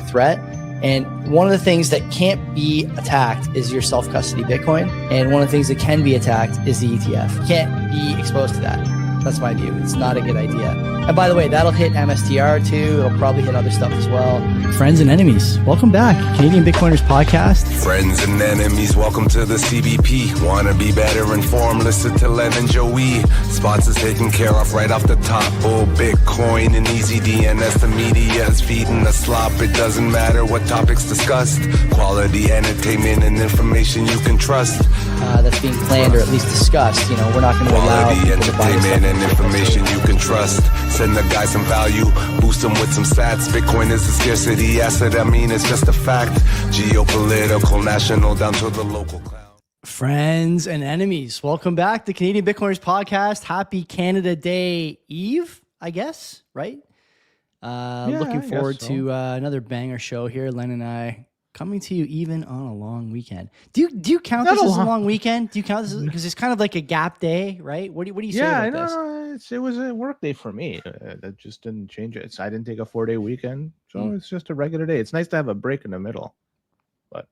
threat. And one of the things that can't be attacked is your self-custody Bitcoin. And one of the things that can be attacked is the ETF. You can't be exposed to that. That's my view. It's not a good idea. And by the way, that'll hit MSTR too. It'll probably hit other stuff as well. Friends and enemies, welcome back. Canadian Bitcoiners Podcast. Friends and enemies, welcome to the CBP. Want to be better informed? Listen to Len and Joey. Spots is taken care of right off the top. Bull, Bitcoin, and easy DNS. The media is feeding the slop. It doesn't matter what topics discussed. Quality entertainment and information you can trust. That's being planned or at least discussed. You know, we're not going to allow people to buy entertainment and information you can trust. Send the guy some value, boost them with some stats. Bitcoin is a scarcity asset. I mean, it's just a fact. Geopolitical, national, down to the local cloud. Friends and enemies, welcome back to Canadian Bitcoiners Podcast. Happy Canada Day Eve, I guess, right? Looking forward to another banger show here. Len and I coming to you even on a long weekend. Do you count this as a long weekend? Do you count this because it's kind of like a gap day, right? What do you say about this? It was a work day for me. That just didn't change it. I didn't take a 4-day weekend, so it's just a regular day. It's nice to have a break in the middle, but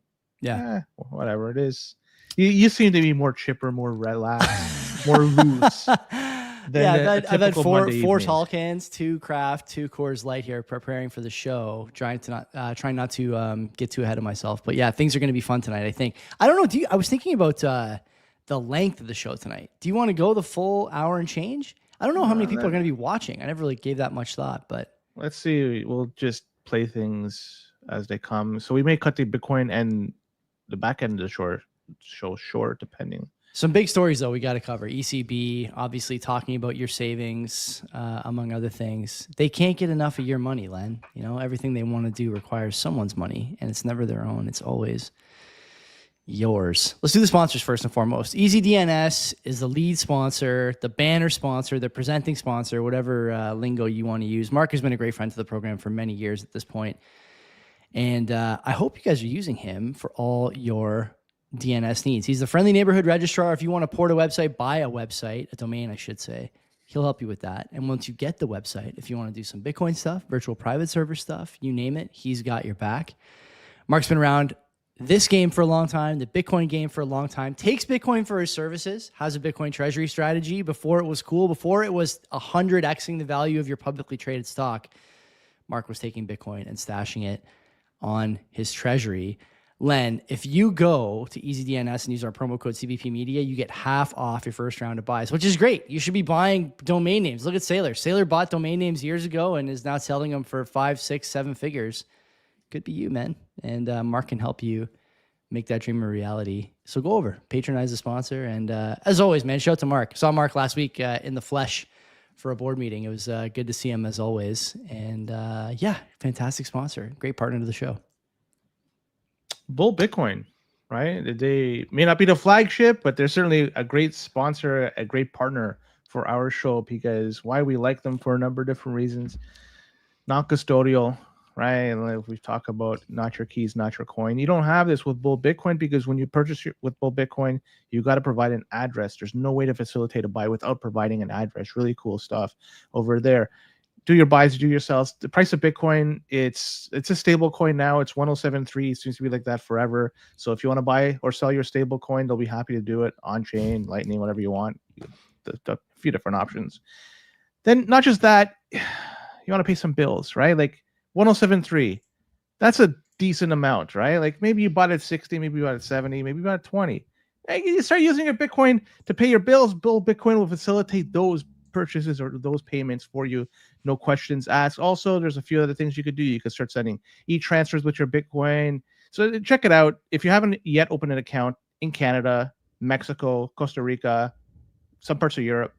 whatever it is. You seem to be more chipper, more relaxed, more loose. I've had four tall cans, 2 craft, 2 Coors Light here, preparing for the show. Trying not to get too ahead of myself. But yeah, things are going to be fun tonight, I think. I don't know. I was thinking about the length of the show tonight. Do you want to go the full hour and change? I don't know how many people are going to be watching. I never really gave that much thought, but let's see. We'll just play things as they come. So we may cut the Bitcoin and the back end of the show short, depending. Some big stories, though, we got to cover. ECB, obviously talking about your savings, among other things. They can't get enough of your money, Len. You know, everything they want to do requires someone's money, and it's never their own. It's always yours. Let's do the sponsors first and foremost. EasyDNS is the lead sponsor, the banner sponsor, the presenting sponsor, whatever lingo you want to use. Mark has been a great friend to the program for many years at this point, and I hope you guys are using him for all your DNS needs. He's the friendly neighborhood registrar. If you want to port a website, buy a website, a domain, I should say, he'll help you with that. And once you get the website, if you want to do some Bitcoin stuff, virtual private server stuff, you name it, he's got your back. Mark's been around this game for a long time, the Bitcoin game for a long time, takes Bitcoin for his services, has a Bitcoin treasury strategy. Before it was cool, before it was 100xing the value of your publicly traded stock, Mark was taking Bitcoin and stashing it on his treasury. Len, if you go to EasyDNS and use our promo code CBP Media, you get half off your first round of buys, which is great. You should be buying domain names. Look at Sailor. Sailor bought domain names years ago and is now selling them for 5, 6, 7 figures. Could be you, man. And Mark can help you make that dream a reality. So go over, patronize the sponsor. And as always, man, shout out to Mark. Saw Mark last week in the flesh for a board meeting. It was good to see him as always. And fantastic sponsor. Great partner to the show. Bull Bitcoin, right? They may not be the flagship, but they're certainly a great sponsor, a great partner for our show because why we like them for a number of different reasons. Non-custodial, right? Like we've talked about, not your keys, not your coin. You don't have this with Bull Bitcoin because when you purchase with Bull Bitcoin, you got to provide an address. There's no way to facilitate a buy without providing an address. Really cool stuff over there. Do your buys, do your sells. The price of Bitcoin, it's a stable coin now. It's 107.3. It seems to be like that forever. So if you want to buy or sell your stable coin, they'll be happy to do it on chain, Lightning, whatever you want. The few different options. Then not just that, you want to pay some bills, right? Like 107.3. That's a decent amount, right? Like maybe you bought it at 60, maybe you bought it at 70, maybe you bought it at 20. Hey, you start using your Bitcoin to pay your bills. Bull Bitcoin will facilitate those purchases or those payments for you, no questions asked. Also, there's a few other things you could do. You could start sending e-transfers with your Bitcoin. So check it out. If you haven't yet opened an account in Canada, Mexico, Costa Rica, some parts of Europe,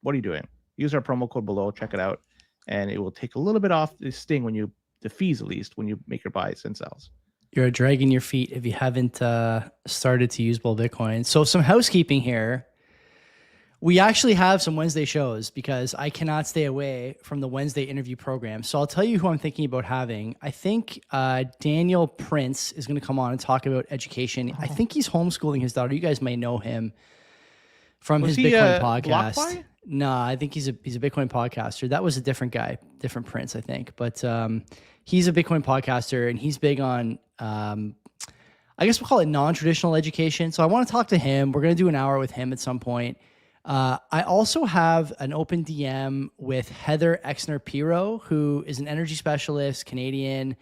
what are you doing? Use our promo code below. Check it out, and it will take a little bit off the sting the fees at least when you make your buys and sells. You're dragging your feet if you haven't started to use Bull Bitcoin. So some housekeeping here. We actually have some Wednesday shows because I cannot stay away from the Wednesday interview program. So I'll tell you who I'm thinking about having. I think Daniel Prince is going to come on and talk about education. I think he's homeschooling his daughter. You guys may know him from his Bitcoin podcast. No, I think he's a Bitcoin podcaster. That was a different guy, different Prince, I think. But he's a Bitcoin podcaster, and he's big on I guess we'll call it non-traditional education. So I want to talk to him. We're going to do an hour with him at some point. I also have an open DM with Heather Exner-Piro, who is an energy specialist, Canadian,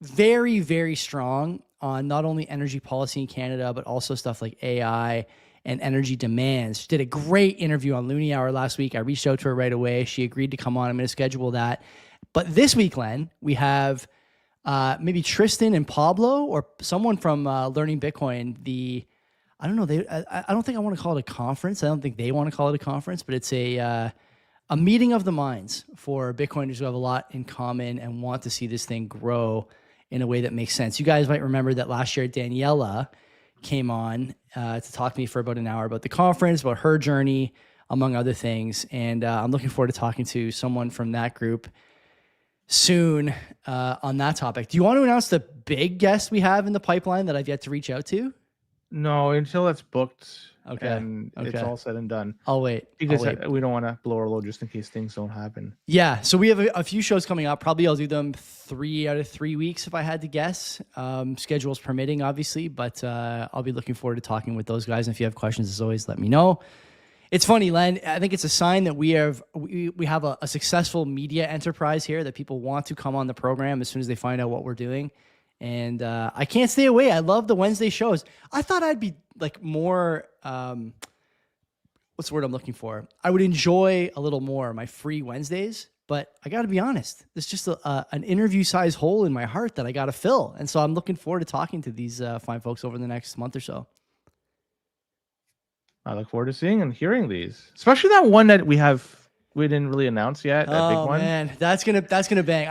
very, very strong on not only energy policy in Canada, but also stuff like AI and energy demands. She did a great interview on Loonie Hour last week. I reached out to her right away. She agreed to come on. I'm going to schedule that. But this week, Len, we have maybe Tristan and Pablo or someone from Learning Bitcoin. I don't know. I don't think I want to call it a conference. I don't think they want to call it a conference, but it's a meeting of the minds for Bitcoiners who have a lot in common and want to see this thing grow in a way that makes sense. You guys might remember that last year Daniela came on to talk to me for about an hour about the conference, about her journey, among other things. And I'm looking forward to talking to someone from that group soon on that topic. Do you want to announce the big guest we have in the pipeline that I've yet to reach out to? No, until it's booked. Okay. And it's all said and done. I'll wait. Because we don't want to blow our load just in case things don't happen. Yeah. So we have a few shows coming up. Probably I'll do them 3 out of 3 weeks if I had to guess. Schedules permitting, obviously. But I'll be looking forward to talking with those guys. And if you have questions, as always, let me know. It's funny, Len. I think it's a sign that we have a successful media enterprise here, that people want to come on the program as soon as they find out what we're doing. And I can't stay away. I love the Wednesday shows. I thought I'd be like more, what's the word I'm looking for? I would enjoy a little more my free Wednesdays, but I got to be honest, there's just an interview size hole in my heart that I got to fill. And so I'm looking forward to talking to these fine folks over the next month or so. I look forward to seeing and hearing these, especially that one that we didn't really announce yet. That big one. Man, that's gonna bang.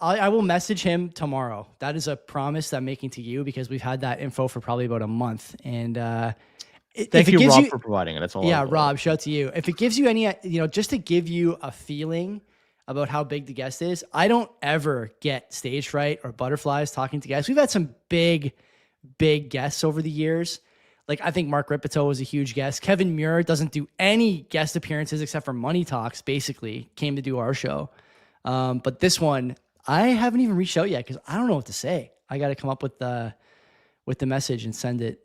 I will message him tomorrow. That is a promise that I'm making to you, because we've had that info for probably about a month. And thank you, Rob, for providing it. That's all. Yeah, Rob, shout out to you. If it gives you any, just to give you a feeling about how big the guest is, I don't ever get stage fright or butterflies talking to guests. We've had some big guests over the years. Like, I think Mark Ripito was a huge guest. Kevin Muir doesn't do any guest appearances except for Money Talks, basically, came to do our show. But this one, I haven't even reached out yet because I don't know what to say. I got to come up with the message and send it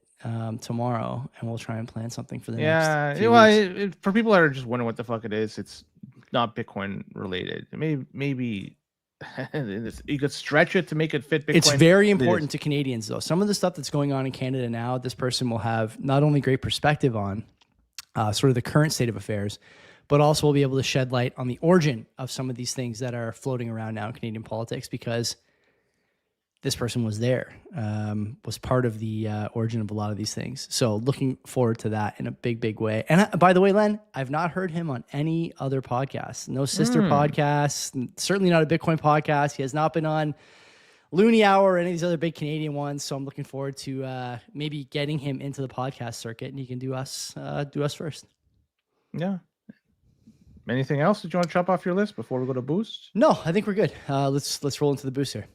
tomorrow, and we'll try and plan something for the next few weeks. For people that are just wondering what the fuck it is, it's not Bitcoin related. Maybe you could stretch it to make it fit Bitcoin. It's very important to Canadians, though. Some of the stuff that's going on in Canada now, this person will have not only great perspective on sort of the current state of affairs, but also will be able to shed light on the origin of some of these things that are floating around now in Canadian politics, because this person was there, was part of the origin of a lot of these things. So looking forward to that in a big way. And by the way, Len, I've not heard him on any other podcasts. No sister podcasts, certainly not a Bitcoin podcast. He has not been on Loonie Hour or any of these other big Canadian ones. So I'm looking forward to maybe getting him into the podcast circuit, and he can do us first. Yeah. Anything else that you want to chop off your list before we go to boost? No, I think we're good. Let's roll into the boost here.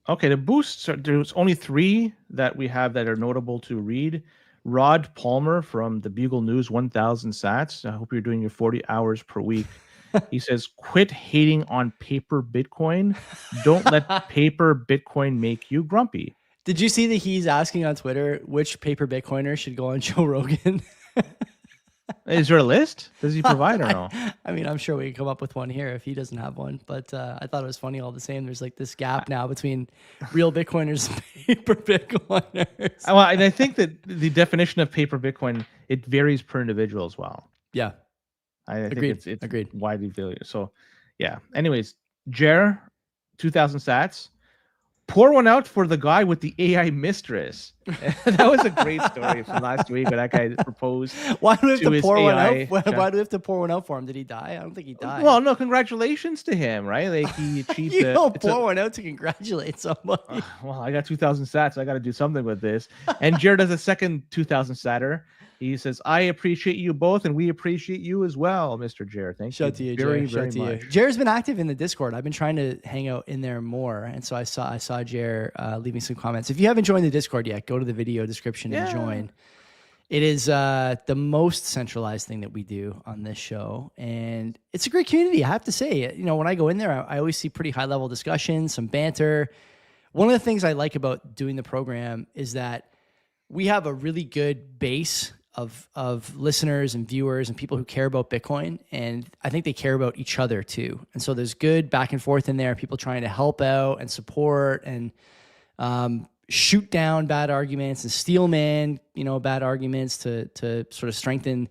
Okay, the boosts, there's only 3 that we have that are notable to read. Rod Palmer from the Bugle News, 1,000 sats. I hope you're doing your 40 hours per week. He says, quit hating on paper Bitcoin. Don't let paper Bitcoin make you grumpy. Did you see that he's asking on Twitter which paper Bitcoiner should go on Joe Rogan? Is there a list? Does he provide or no? I mean, I'm sure we can come up with one here if he doesn't have one. But I thought it was funny all the same. There's like this gap now between real Bitcoiners and paper Bitcoiners. Well, and I think that the definition of paper Bitcoin, it varies per individual as well. Yeah. I think it's agreed. Widely valued. So, yeah. Anyways, Jer, 2,000 sats. Pour one out for the guy with the AI mistress. That was a great story from last week when that guy proposed. Why do we have to pour one out? Why do we have to pour one out for him? Did he die? I don't think he died. Well, no, congratulations to him, right? Like, he achieved You don't pour one out to congratulate somebody. Well, I got 2,000 sats. I got to do something with this. And Jared does a second 2,000 satter. He says, I appreciate you both, and we appreciate you as well, Mr. Jared. Thank you. Shout to you, very, Jared. very much. Jared's been active in the Discord. I've been trying to hang out in there more, and so I saw Jared leaving some comments. If you haven't joined the Discord yet, go to the video description and join. It is the most centralized thing that we do on this show, and it's a great community. I have to say, when I go in there, I always see pretty high level discussions, some banter. One of the things I like about doing the program is that we have a really good base of listeners and viewers and people who care about Bitcoin, and I think they care about each other too. And so there's good back and forth in there, people trying to help out and support and shoot down bad arguments and steel man, bad arguments to sort of strengthen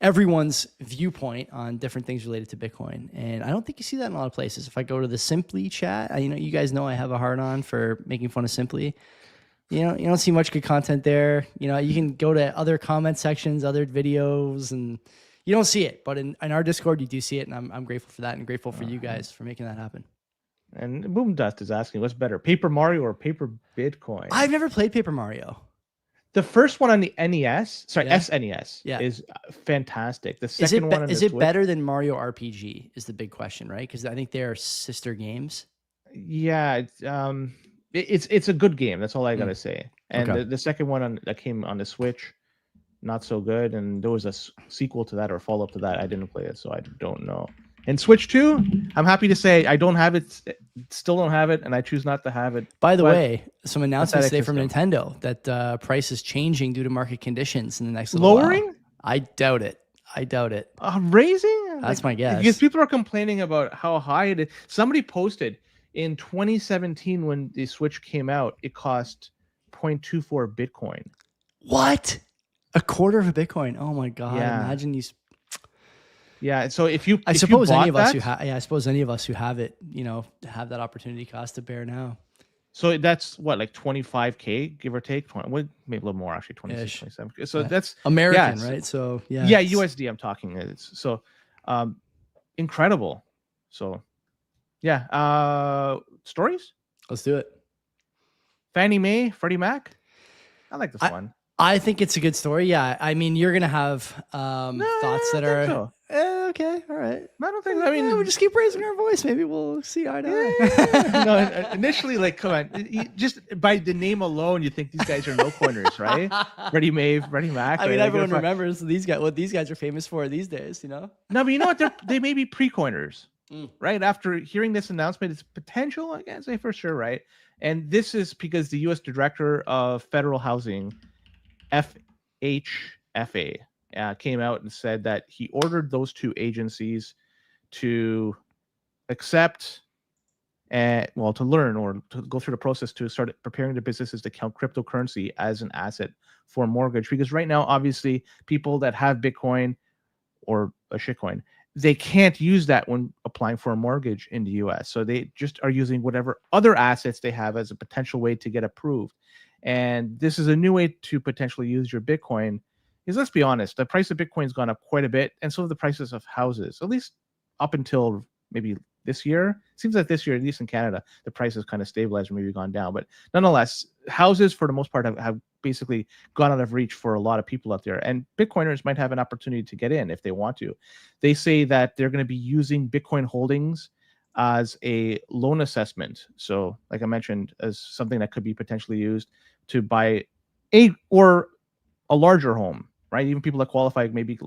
everyone's viewpoint on different things related to Bitcoin. And I don't think you see that in a lot of places. If I go to the Simply chat, you guys know I have a hard on for making fun of Simply. You don't see much good content there. You can go to other comment sections, other videos, and you don't see it. But in our Discord, you do see it, and I'm grateful for that, and grateful for you guys for making that happen. And Boom Dust is asking, what's better, Paper Mario or Paper Bitcoin? I've never played Paper Mario. The first one on the NES, Yeah. SNES, Yeah. is fantastic. The second one on is the it Switch, better than Mario RPG? Is the big question, right? Because I think they are sister games. yeah, it's a good game. That's all I gotta say. And Okay. the second one that came on the Switch, not so good. And there was a sequel to that or follow up to that. I didn't play it, so I don't know. And Switch 2, I'm happy to say I don't have it, still don't have it, and I choose not to have it. By the way, some announcements today from system. Nintendo that price is changing due to market conditions in the next little Lowering? while. I doubt it. Raising? That's my guess. Because people are complaining about how high it is. Somebody posted in 2017 when the Switch came out, it cost 0.24 Bitcoin. What? A quarter of a Bitcoin? Oh my god! Yeah. Imagine you. Yeah. So I suppose any of us who have it, have that opportunity cost to bear now. So that's what, like 25K, give or take, 20, maybe a little more actually, 26, 27. So that's American, right? So yeah, USD. I'm talking. It's so incredible. So yeah. Stories. Let's do it. Fannie Mae, Freddie Mac. I like this one. I think it's a good story. Yeah, I mean, you're gonna have thoughts that are so. Okay. All right. I don't think. I mean, we'll just keep raising our voice. Maybe we'll see eye to eye. No, initially, like, come on, just by the name alone, you think these guys are no coiners, right? Freddie Mac. I mean, everyone remembers what these guys are famous for these days. No, but you know what? They may be pre-coiners, right? After hearing this announcement, it's potential. I can't say for sure, right? And this is because the U.S. Director of Federal Housing, FHFA, came out and said that he ordered those two agencies to accept to learn or to go through the process to start preparing the businesses to count cryptocurrency as an asset for mortgage. Because right now, obviously, people that have Bitcoin or a shitcoin, they can't use that when applying for a mortgage in the US. So they just are using whatever other assets they have as a potential way to get approved. And this is a new way to potentially use your Bitcoin. Because let's be honest, the price of Bitcoin's gone up quite a bit, and so have the prices of houses, at least up until maybe this year. It seems like this year, at least in Canada, the price has kind of stabilized or maybe gone down. But nonetheless, houses, for the most part, have basically gone out of reach for a lot of people out there. And Bitcoiners might have an opportunity to get in if they want to. They say that they're going to be using Bitcoin holdings as a loan assessment. So, like I mentioned, as something that could be potentially used to buy a larger home, right? Even people that qualify maybe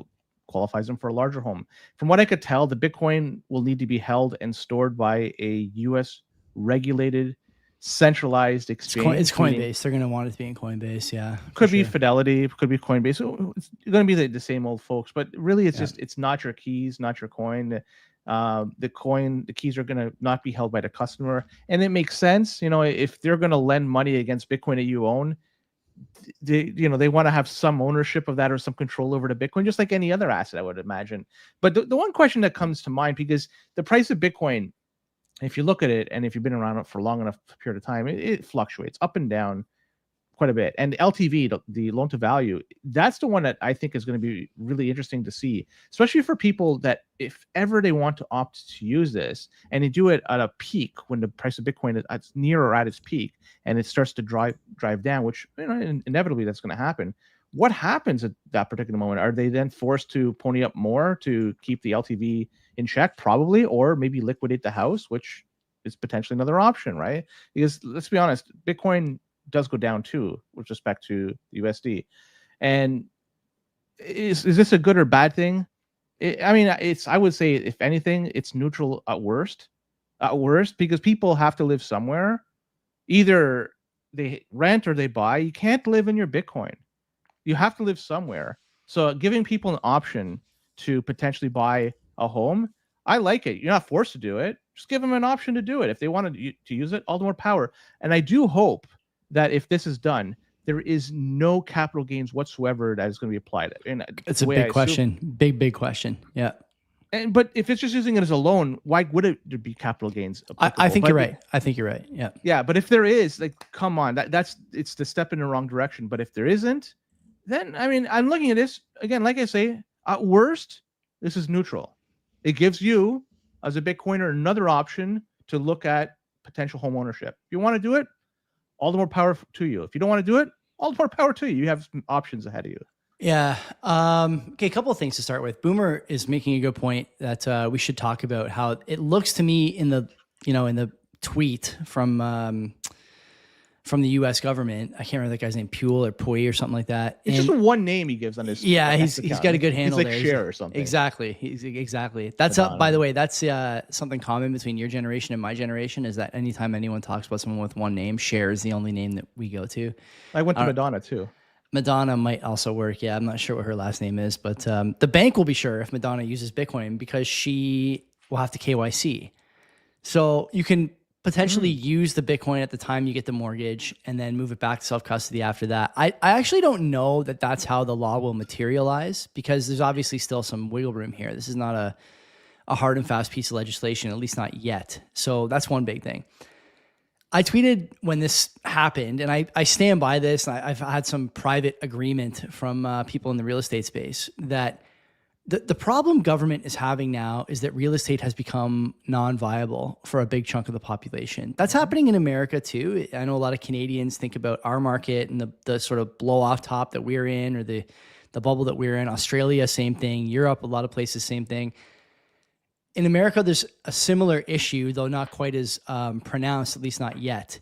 qualifies them for a larger home. From what I could tell, the Bitcoin will need to be held and stored by a U.S. regulated, centralized exchange. It's Coinbase. They're going to want it to be in Coinbase. Yeah. Could be Fidelity. Could be Coinbase. So it's going to be the same old folks. But really, it's just, it's not your keys, not your coin. The keys are going to not be held by the customer. And it makes sense. If they're going to lend money against Bitcoin that you own, they want to have some ownership of that or some control over the Bitcoin, just like any other asset, I would imagine. But the one question that comes to mind, because the price of Bitcoin, if you look at it, and if you've been around it for long enough period of time, it fluctuates up and down quite a bit. And LTV, the loan to value, that's the one that I think is going to be really interesting to see, especially for people that if ever they want to opt to use this and they do it at a peak when the price of Bitcoin is near or at its peak and it starts to drive down, which inevitably that's going to happen. What happens at that particular moment? Are they then forced to pony up more to keep the LTV in check? Probably, or maybe liquidate the house, which is potentially another option, right? Because let's be honest, Bitcoin does go down too with respect to USD. And is this a good or bad thing? I mean, I would say, if anything, it's neutral at worst. At worst, because people have to live somewhere. Either they rent or they buy. You can't live in your Bitcoin. You have to live somewhere. So giving people an option to potentially buy a home, I like it. You're not forced to do it. Just give them an option to do it. If they want to use it, all the more power. And I do hope that if this is done, there is no capital gains whatsoever that is going to be applied. And It's a big question. Big question. Yeah. But if it's just using it as a loan, why would it be capital gains? I think you're right. I think you're right. Yeah. Yeah, but if there is, like, come on, it's the step in the wrong direction. But if there isn't, then I mean, I'm looking at this again. Like I say, at worst, this is neutral. It gives you, as a Bitcoiner, another option to look at potential home ownership. If you want to do it, all the more power to you. If you don't want to do it, all the more power to you. You have some options ahead of you. Yeah. Okay. A couple of things to start with. Boomer is making a good point that we should talk about how it looks to me in the tweet from the U.S. government. I can't remember that guy's name, Puel or Pui or something like that. It's just one name he gives on his. Yeah, he's got a good handle. He's like there. Share or something. Exactly. Exactly. That's up. By the way, that's something common between your generation and my generation is that anytime anyone talks about someone with one name, Share is the only name that we go to. I went to Madonna too. Madonna might also work. Yeah, I'm not sure what her last name is, but the bank will be sure if Madonna uses Bitcoin because she will have to KYC. So you can potentially use the Bitcoin at the time you get the mortgage and then move it back to self-custody after that. I actually don't know that that's how the law will materialize because there's obviously still some wiggle room here. This is not a hard and fast piece of legislation, at least not yet. So that's one big thing. I tweeted when this happened, and I stand by this, and I've had some private agreement from people in the real estate space that the problem government is having now is that real estate has become non-viable for a big chunk of the population. That's happening in America too. I know a lot of Canadians think about our market and the sort of blow off top that we're in or the bubble that we're in. Australia, same thing. Europe, a lot of places, same thing. In America, there's a similar issue, though not quite as pronounced, at least not yet.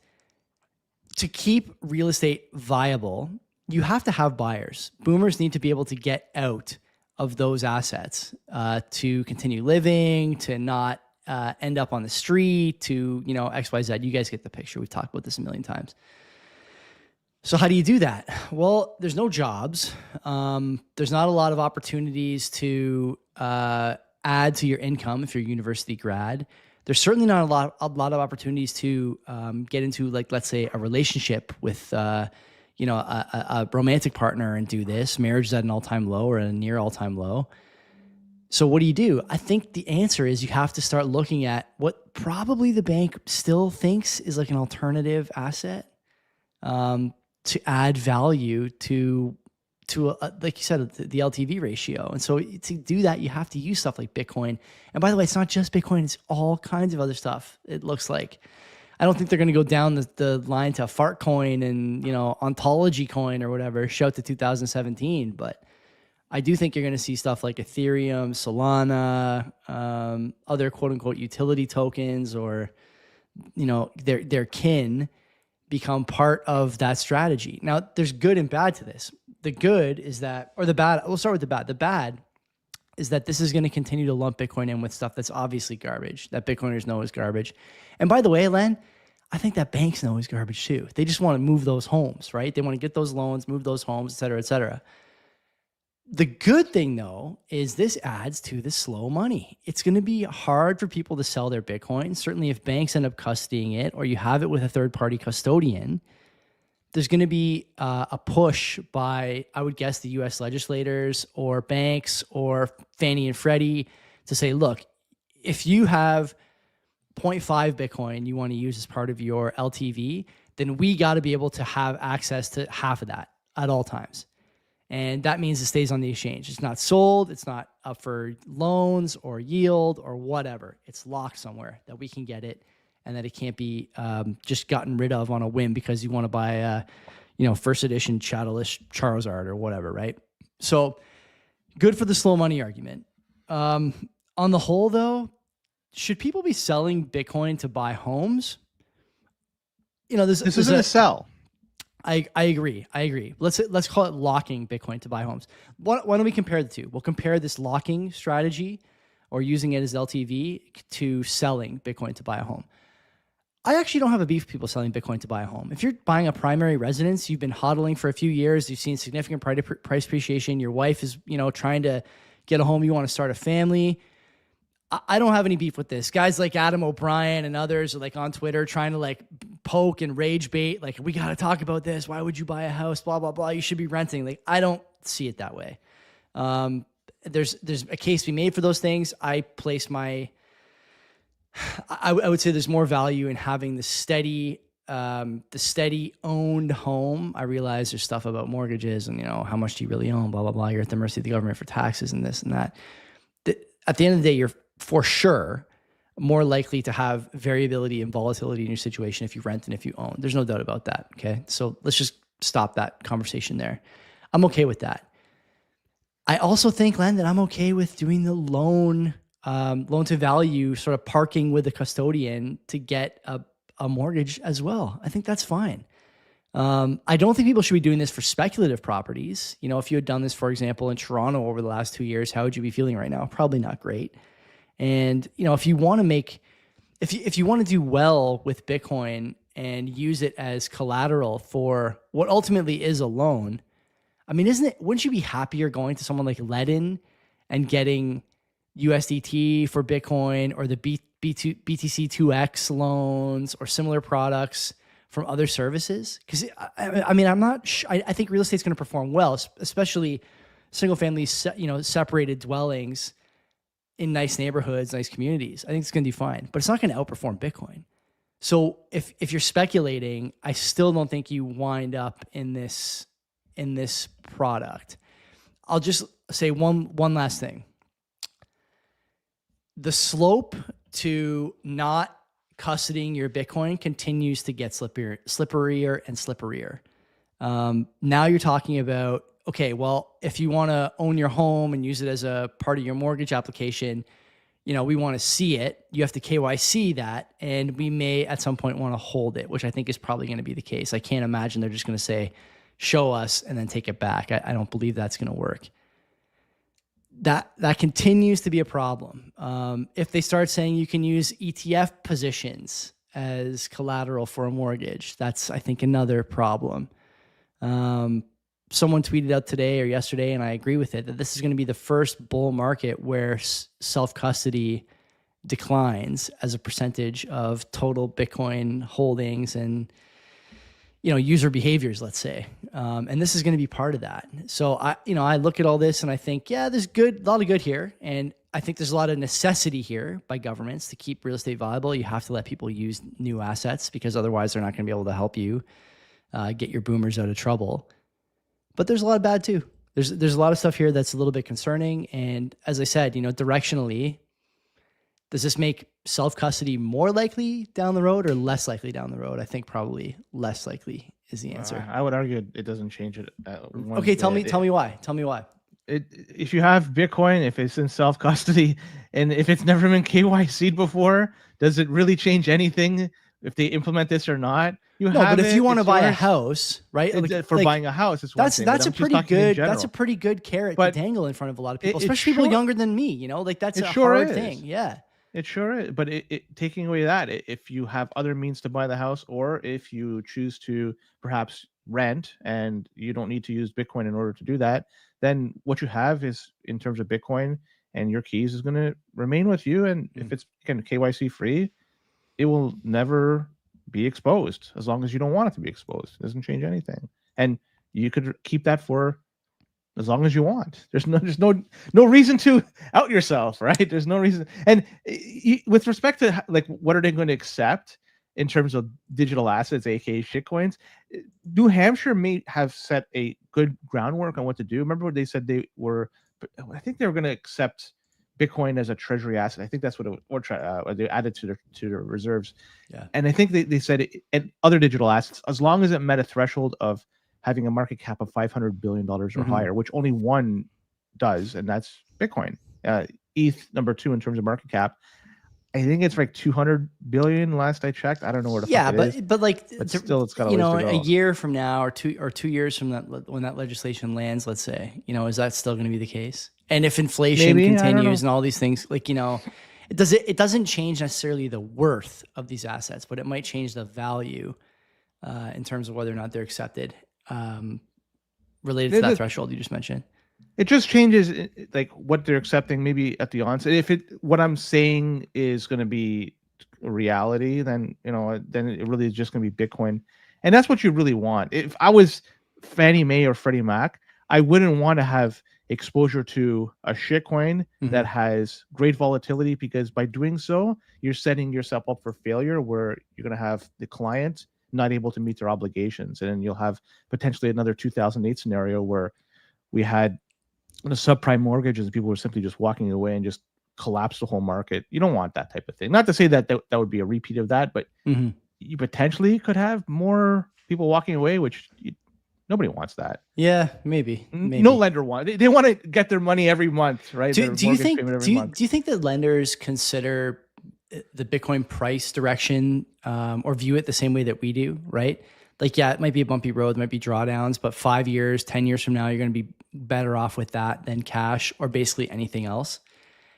To keep real estate viable, you have to have buyers. Boomers need to be able to get out of those assets to continue living, to not end up on the street, to, X, Y, Z. You guys get the picture. We've talked about this a million times. So how do you do that? Well, there's no jobs. There's not a lot of opportunities to add to your income if you're a university grad. There's certainly not a lot of opportunities to get into, like, let's say, a relationship with a romantic partner and do this. Marriage is at an all-time low or a near all-time low. So what do? I think the answer is you have to start looking at what probably the bank still thinks is like an alternative asset to add value to like you said, the LTV ratio. And so to do that, you have to use stuff like Bitcoin. And by the way, it's not just Bitcoin, it's all kinds of other stuff. It looks like, I don't think they're going to go down the line to fart coin and, ontology coin or whatever, shout to 2017. But I do think you're going to see stuff like Ethereum, Solana, other quote unquote utility tokens or, their kin become part of that strategy. Now there's good and bad to this. The good is that, or the bad, we'll start with the bad. The bad is that this is going to continue to lump Bitcoin in with stuff that's obviously garbage, that Bitcoiners know is garbage. And by the way, Len, I think that banks know is garbage too. They just want to move those homes, right? They want to get those loans, move those homes, et cetera, et cetera. The good thing, though, is this adds to the slow money. It's going to be hard for people to sell their Bitcoin. Certainly if banks end up custodying it or you have it with a third-party custodian, there's going to be a push by, I would guess, the U.S. legislators or banks or Fannie and Freddie to say, look, if you have 0.5 Bitcoin you want to use as part of your LTV, then we got to be able to have access to half of that at all times. And that means it stays on the exchange. It's not sold. It's not up for loans or yield or whatever. It's locked somewhere that we can get it. And that it can't be just gotten rid of on a whim because you want to buy a, first edition Chatelish Charizard or whatever, right? So good for the slow money argument. On the whole, though, should people be selling Bitcoin to buy homes? This isn't a sell. I agree. Let's call it locking Bitcoin to buy homes. Why don't we compare the two? We'll compare this locking strategy or using it as LTV to selling Bitcoin to buy a home. I actually don't have a beef with people selling Bitcoin to buy a home. If you're buying a primary residence, you've been hodling for a few years, you've seen significant price appreciation, your wife is, trying to get a home, you want to start a family. I don't have any beef with this. Guys like Adam O'Brien and others are like on Twitter trying to like poke and rage bait. Like, we got to talk about this. Why would you buy a house? Blah, blah, blah. You should be renting. Like, I don't see it that way. There's a case to be made for those things. I would say there's more value in having the steady owned home. I realize there's stuff about mortgages and, how much do you really own, blah, blah, blah. You're at the mercy of the government for taxes and this and that. At the end of the day, you're for sure more likely to have variability and volatility in your situation if you rent than if you own. There's no doubt about that. Okay. So let's just stop that conversation there. I'm okay with that. I also think, Len, that I'm okay with doing the loan to value, sort of parking with the custodian to get a mortgage as well. I think that's fine. I don't think people should be doing this for speculative properties. If you had done this, for example, in Toronto over the last 2 years, how would you be feeling right now? Probably not great. And, if you want to do well with Bitcoin and use it as collateral for what ultimately is a loan, I mean, wouldn't you be happier going to someone like Ledin and getting USDT for Bitcoin or the BTC2X loans or similar products from other services? Because I'm not I think real estate's going to perform well, especially single family, separated dwellings in nice neighborhoods, nice communities. I think it's going to do fine, but it's not going to outperform Bitcoin. So if you're speculating, I still don't think you wind up in this product. I'll just say one last thing. The slope to not custodying your Bitcoin continues to get slipperier and slipperier. Now you're talking about, okay, well, if you want to own your home and use it as a part of your mortgage application, we want to see it. You have to KYC that, and we may at some point want to hold it, which I think is probably going to be the case. I can't imagine they're just going to say, show us and then take it back. I don't believe that's going to work. That continues to be a problem. If they start saying you can use ETF positions as collateral for a mortgage, that's, I think, another problem. Someone tweeted out today or yesterday, and I agree with it, that this is going to be the first bull market where self-custody declines as a percentage of total Bitcoin holdings and user behaviors, let's say. And this is going to be part of that. So I look at all this and I think, yeah, there's a lot of good here. And I think there's a lot of necessity here by governments to keep real estate viable. You have to let people use new assets because otherwise they're not going to be able to help you get your boomers out of trouble. But there's a lot of bad too. There's a lot of stuff here that's a little bit concerning. And as I said, directionally, does this make self-custody more likely down the road or less likely down the road? I think probably less likely is the answer. I would argue it doesn't change it. Okay, tell me why. Tell me why. If you have Bitcoin, if it's in self-custody, and if it's never been KYC'd before, does it really change anything if they implement this or not? But if you want to buy a house, right? Buying a house, it's one thing. That's a pretty good carrot to dangle in front of a lot of people, especially people younger than me. That's a hard thing. Yeah. It sure is, but taking away that, if you have other means to buy the house, or if you choose to perhaps rent and you don't need to use Bitcoin in order to do that, then what you have is, in terms of Bitcoin and your keys, is going to remain with you. And if it's KYC free, it will never be exposed as long as you don't want it to be exposed. It doesn't change anything, and you could keep that for as long as you want. There's no reason to out yourself, right? There's no reason. And with respect to what are they going to accept in terms of digital assets, aka shitcoins, New Hampshire may have set a good groundwork on what to do. Remember what they said I think they were going to accept Bitcoin as a treasury asset. I think that's what they added to their reserves. Yeah. And I think they said and other digital assets, as long as it met a threshold of having a market cap of $500 billion or higher, which only one does, and that's Bitcoin. ETH number 2 in terms of market cap. I think it's like 200 billion last I checked. I don't know where the fuck it is. but like, But still, it's got a you ways know, to go. a year from now or 2 years from that, when that legislation lands, let's say, you know, is that still going to be the case? And if inflation Maybe, I don't continues know. and all these things, like, you know, it doesn't change necessarily the worth of these assets, but it might change the value in terms of whether or not they're accepted, related to that threshold you just mentioned. It just changes like what they're accepting maybe at the onset. If what I'm saying is going to be a reality, then then it really is just going to be Bitcoin, and that's what you really want. If I was Fannie Mae or Freddie Mac, I wouldn't want to have exposure to a shitcoin that has great volatility, because by doing so, you're setting yourself up for failure, where you're going to have the client not able to meet their obligations, and then you'll have potentially another 2008 scenario where we had the subprime mortgages and people were simply just walking away and just collapse the whole market. You don't want that type of thing. Not to say that that would be a repeat of that, but you potentially could have more people walking away, which nobody wants that. Yeah, maybe. No lender wants. They want to get their money every month, right? Do you think that lenders consider the Bitcoin price direction or view it the same way that we do, right? Like, yeah, it might be a bumpy road, might be drawdowns, but 5 years, 10 years from now, you're going to be better off with that than cash or basically anything else.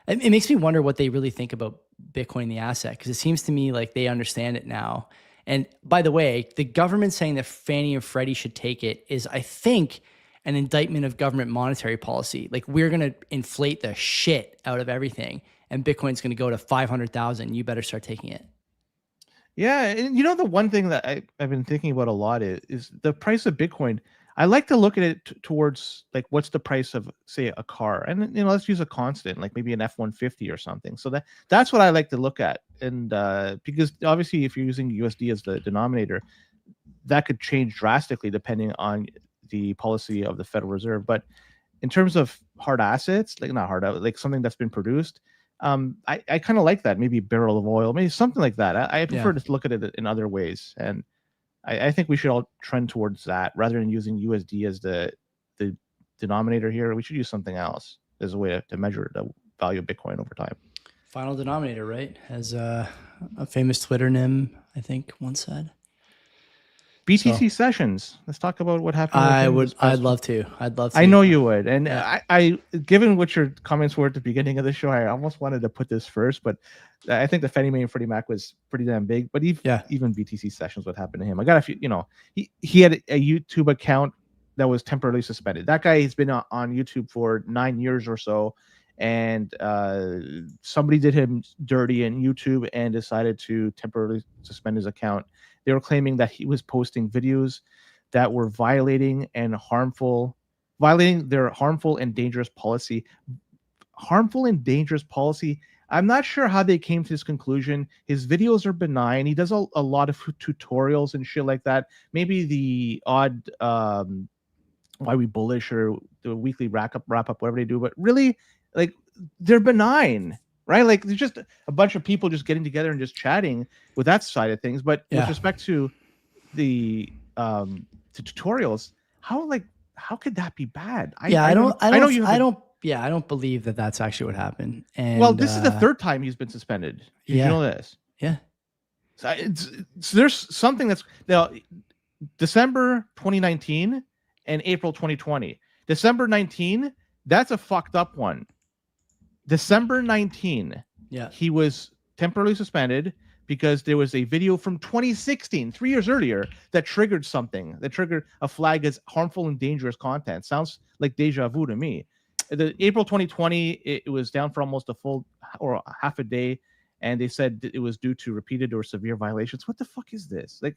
It makes me wonder what they really think about Bitcoin, the asset, because it seems to me like they understand it now. And by the way, the government saying that Fannie and Freddie should take it is, I think, an indictment of government monetary policy. Like, we're going to inflate the shit out of everything, and Bitcoin's going to go to 500,000. You better start taking it. Yeah, and the one thing that I've been thinking about a lot is the price of Bitcoin. I like to look at it towards like what's the price of, say, a car, and let's use a constant, like maybe an F-150 or something. So that's what I like to look at, and because obviously if you're using USD as the denominator, that could change drastically depending on the policy of the Federal Reserve. But in terms of hard assets, like not hard, like something that's been produced, I kind of like that. Maybe a barrel of oil, maybe something like that. I prefer to look at it in other ways, and I think we should all trend towards that rather than using USD as the denominator here. We should use something else as a way to measure the value of Bitcoin over time. Final denominator, right? As a famous Twitter nim, I think, once said. BTC sessions. Let's talk about what happened. I'd love to. I know you would. And I given what your comments were at the beginning of the show, I almost wanted to put this first, but I think the Fannie Mae and Freddie Mac was pretty damn big. But even BTC sessions, what happened to him? I got a few. He had a YouTube account that was temporarily suspended. That guy has been on YouTube for 9 years or so, and somebody did him dirty in YouTube and decided to temporarily suspend his account. They were claiming that he was posting videos that were violating their harmful and dangerous policy. Harmful and dangerous policy. I'm not sure how they came to this conclusion. His videos are benign. He does a lot of tutorials and shit like that. Maybe the odd Why We Bullish or the weekly wrap up, whatever they do. But really, like, they're benign. Right, like there's just a bunch of people just getting together and just chatting with that side of things. But with respect to the tutorials, how could that be bad? I don't believe that that's actually what happened. And well, this is the third time he's been suspended. Did you know this? Yeah. So there's something that's now December 2019 and April 2020. December 19, that's a fucked up one. December 19, he was temporarily suspended because there was a video from 2016, 3 years earlier, that triggered something, that triggered a flag as harmful and dangerous content. Sounds like deja vu to me. The April 2020, it was down for almost a full or half a day, and they said that it was due to repeated or severe violations. What the fuck is this? Like,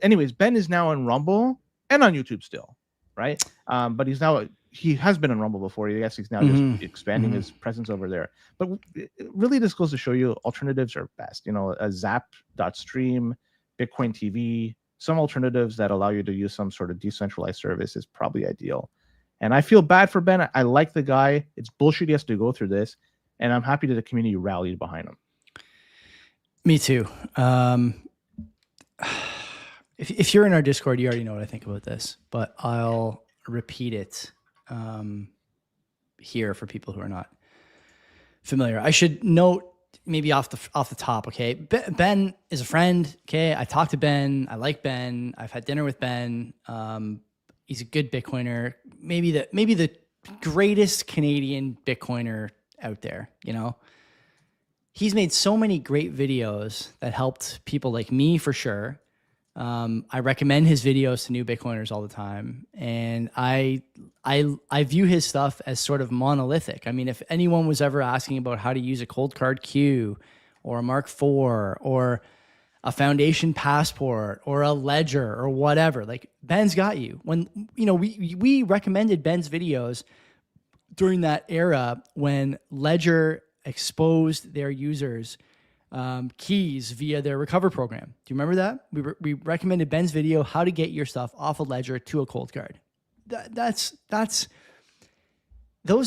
anyways, Ben is now on Rumble and on YouTube still, right? But he has been on Rumble before. I guess he's now just expanding his presence over there. But really, this goes to show you alternatives are best. A Zap.stream, Bitcoin TV, some alternatives that allow you to use some sort of decentralized service is probably ideal. And I feel bad for Ben. I like the guy. It's bullshit he has to go through this. And I'm happy that the community rallied behind him. Me too. If you're in our Discord, you already know what I think about this, but I'll repeat it here for people who are not familiar. I should note, maybe off the top. Okay, Ben is a friend. Okay, I talked to Ben. I like Ben. I've had dinner with Ben. He's a good Bitcoiner. Maybe the greatest Canadian Bitcoiner out there. You know, he's made so many great videos that helped people like me for sure. I recommend his videos to new Bitcoiners all the time, and I view his stuff as sort of monolithic. I mean, if anyone was ever asking about how to use a cold card Q or a Mark IV or a Foundation Passport or a Ledger or whatever, like Ben's got you. When we recommended Ben's videos during that era when Ledger exposed their users keys via their recover program. Do you remember that? We recommended Ben's video, how to get your stuff off a Ledger to a cold card. That's those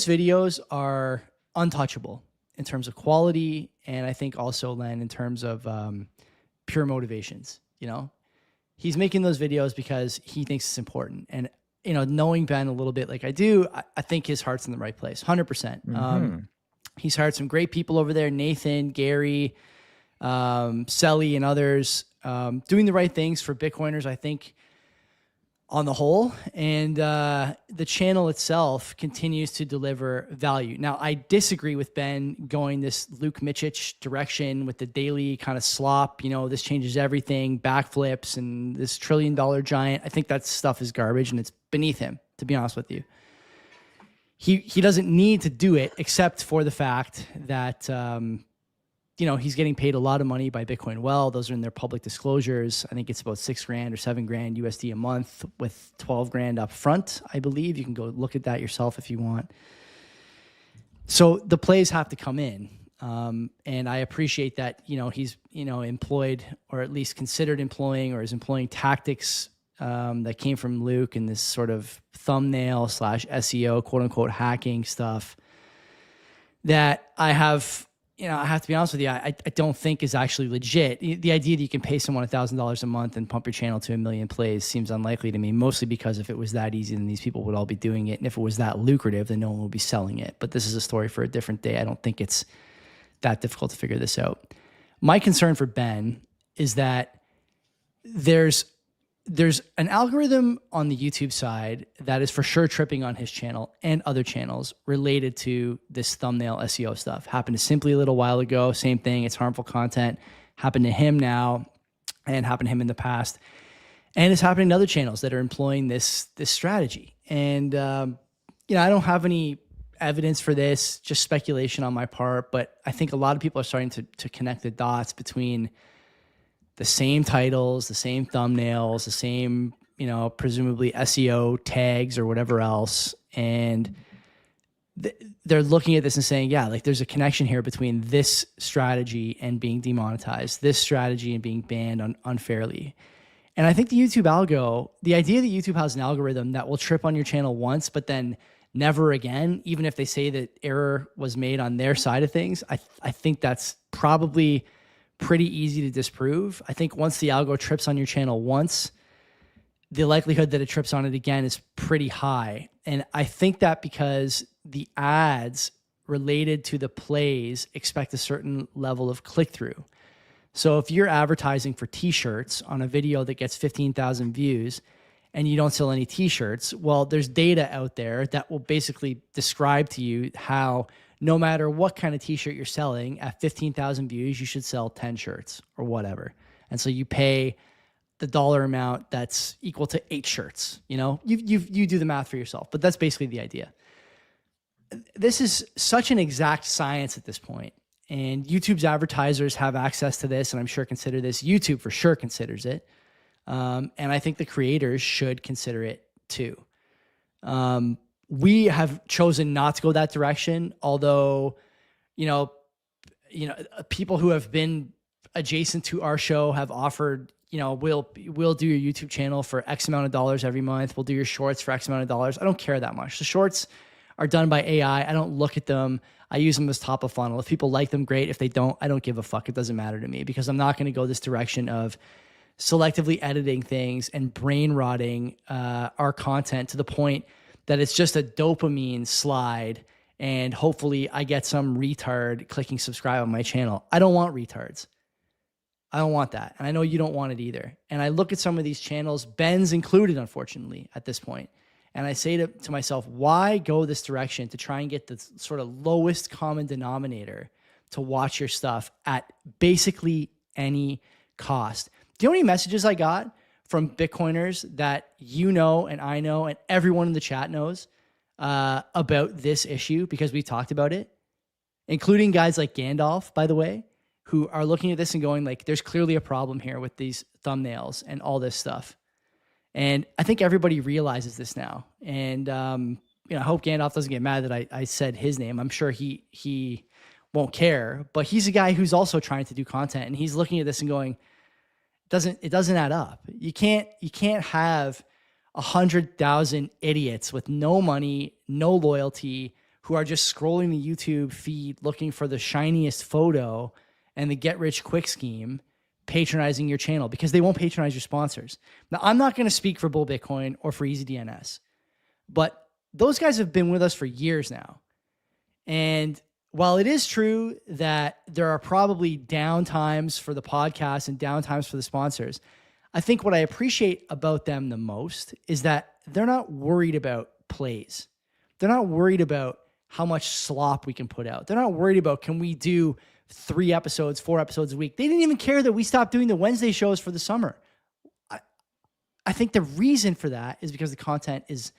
videos are untouchable in terms of quality. And I think also, Len, in terms of pure motivations, he's making those videos because he thinks it's important. And, knowing Ben a little bit like I do, I think his heart's in the right place. 100%. He's hired some great people over there, Nathan, Gary, Selly, and others, doing the right things for Bitcoiners, I think, on the whole. And the channel itself continues to deliver value. Now, I disagree with Ben going this Luke Michich direction with the daily kind of slop. This changes everything, backflips, and this $1 trillion giant. I think that stuff is garbage, and it's beneath him, to be honest with you. He doesn't need to do it except for the fact that, he's getting paid a lot of money by Bitcoin Well. Those are in their public disclosures. I think it's about $6,000 or $7,000 USD a month with $12,000 up front, I believe. You can go look at that yourself if you want. So the plays have to come in. And I appreciate that, he's, employed or at least considered employing or is employing tactics that came from Luke and this sort of thumbnail / SEO, quote unquote, hacking stuff that I have to be honest with you, I don't think is actually legit. The idea that you can pay someone $1,000 a month and pump your channel to 1 million plays seems unlikely to me, mostly because if it was that easy, then these people would all be doing it. And if it was that lucrative, then no one would be selling it. But this is a story for a different day. I don't think it's that difficult to figure this out. My concern for Ben is that there's an algorithm on the YouTube side that is for sure tripping on his channel and other channels related to this thumbnail SEO stuff. Happened to Simply a little while ago. Same thing. It's harmful content. Happened to him now and happened to him in the past. And it's happening to other channels that are employing this strategy. And, I don't have any evidence for this, just speculation on my part. But I think a lot of people are starting to connect the dots between the same titles, the same thumbnails, the same, presumably SEO tags or whatever else. And they're looking at this and saying, yeah, like there's a connection here between this strategy and being demonetized, this strategy and being banned unfairly. And I think the YouTube algo, the idea that YouTube has an algorithm that will trip on your channel once, but then never again, even if they say that error was made on their side of things, I think that's probably pretty easy to disprove. I think once the algo trips on your channel once, the likelihood that it trips on it again is pretty high. And I think that because the ads related to the plays expect a certain level of click-through. So if you're advertising for t-shirts on a video that gets 15,000 views and you don't sell any t-shirts, well, there's data out there that will basically describe to you how no matter what kind of t-shirt you're selling, at 15,000 views, you should sell 10 shirts or whatever. And so you pay the dollar amount that's equal to 8 shirts. You do the math for yourself, but that's basically the idea. This is such an exact science at this point, and YouTube's advertisers have access to this, and I'm sure consider this. YouTube for sure considers it, and I think the creators should consider it too. We have chosen not to go that direction, although, people who have been adjacent to our show have offered, we'll do your YouTube channel for X amount of dollars every month. We'll do your shorts for X amount of dollars. I don't care that much. The shorts are done by AI. I don't look at them. I use them as top of funnel. If people like them, great. If they don't, I don't give a fuck. It doesn't matter to me because I'm not going to go this direction of selectively editing things and brain rotting our content to the point that it's just a dopamine slide and hopefully I get some retard clicking subscribe on my channel. I don't want retards. I don't want that. And I know you don't want it either. And I look at some of these channels, Ben's included, unfortunately, at this point, and I say to myself, why go this direction to try and get the sort of lowest common denominator to watch your stuff at basically any cost? Do you know how many messages I got from Bitcoiners that you know and I know and everyone in the chat knows about this issue because we talked about it, including guys like Gandalf, by the way, who are looking at this and going like, there's clearly a problem here with these thumbnails and all this stuff. And I think everybody realizes this now. And, I hope Gandalf doesn't get mad that I said his name. I'm sure he won't care, but he's a guy who's also trying to do content, and he's looking at this and going, it doesn't add up. You can't have 100,000 idiots with no money, no loyalty, who are just scrolling the YouTube feed looking for the shiniest photo and the get rich quick scheme, patronizing your channel, because they won't patronize your sponsors. Now, I'm not going to speak for Bull Bitcoin or for EasyDNS, but those guys have been with us for years now. And while it is true that there are probably down times for the podcast and down times for the sponsors, I think what I appreciate about them the most is that they're not worried about plays. They're not worried about how much slop we can put out. They're not worried about, can we do 3 episodes, 4 episodes a week? They didn't even care that we stopped doing the Wednesday shows for the summer. I think the reason for that is because the content is,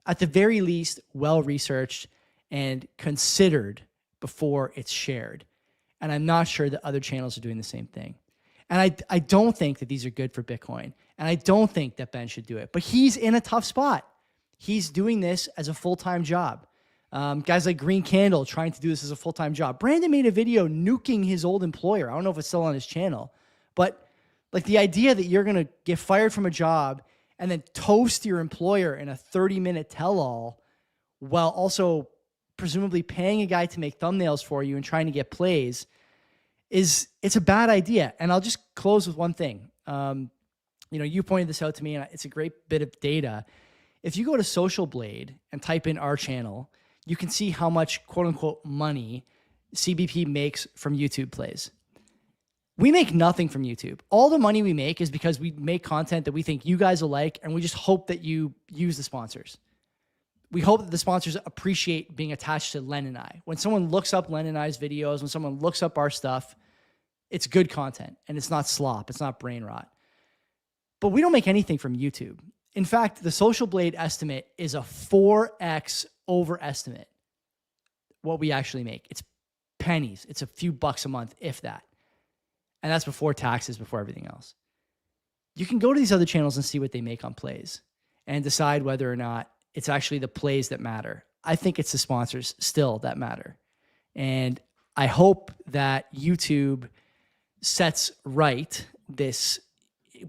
at the very least, well-researched and considered before it's shared. And I'm not sure that other channels are doing the same thing. And I don't think that these are good for Bitcoin. And I don't think that Ben should do it. But he's in a tough spot. He's doing this as a full-time job. Guys like Green Candle trying to do this as a full-time job. Brandon made a video nuking his old employer. I don't know if it's still on his channel. But like the idea that you're going to get fired from a job and then toast your employer in a 30-minute tell-all while also presumably paying a guy to make thumbnails for you and trying to get plays, it's a bad idea. And I'll just close with one thing. You pointed this out to me, and it's a great bit of data. If you go to Social Blade and type in our channel, you can see how much quote unquote money CBP makes from YouTube plays. We make nothing from YouTube. All the money we make is because we make content that we think you guys will like, and we just hope that you use the sponsors. We hope that the sponsors appreciate being attached to Len and I. When someone looks up Len and I's videos, when someone looks up our stuff, it's good content, and it's not slop. It's not brain rot. But we don't make anything from YouTube. In fact, the Social Blade estimate is a 4x overestimate what we actually make. It's pennies. It's a few bucks a month, if that. And that's before taxes, before everything else. You can go to these other channels and see what they make on plays and decide whether or not it's actually the plays that matter. I think it's the sponsors still that matter. And I hope that YouTube sets right this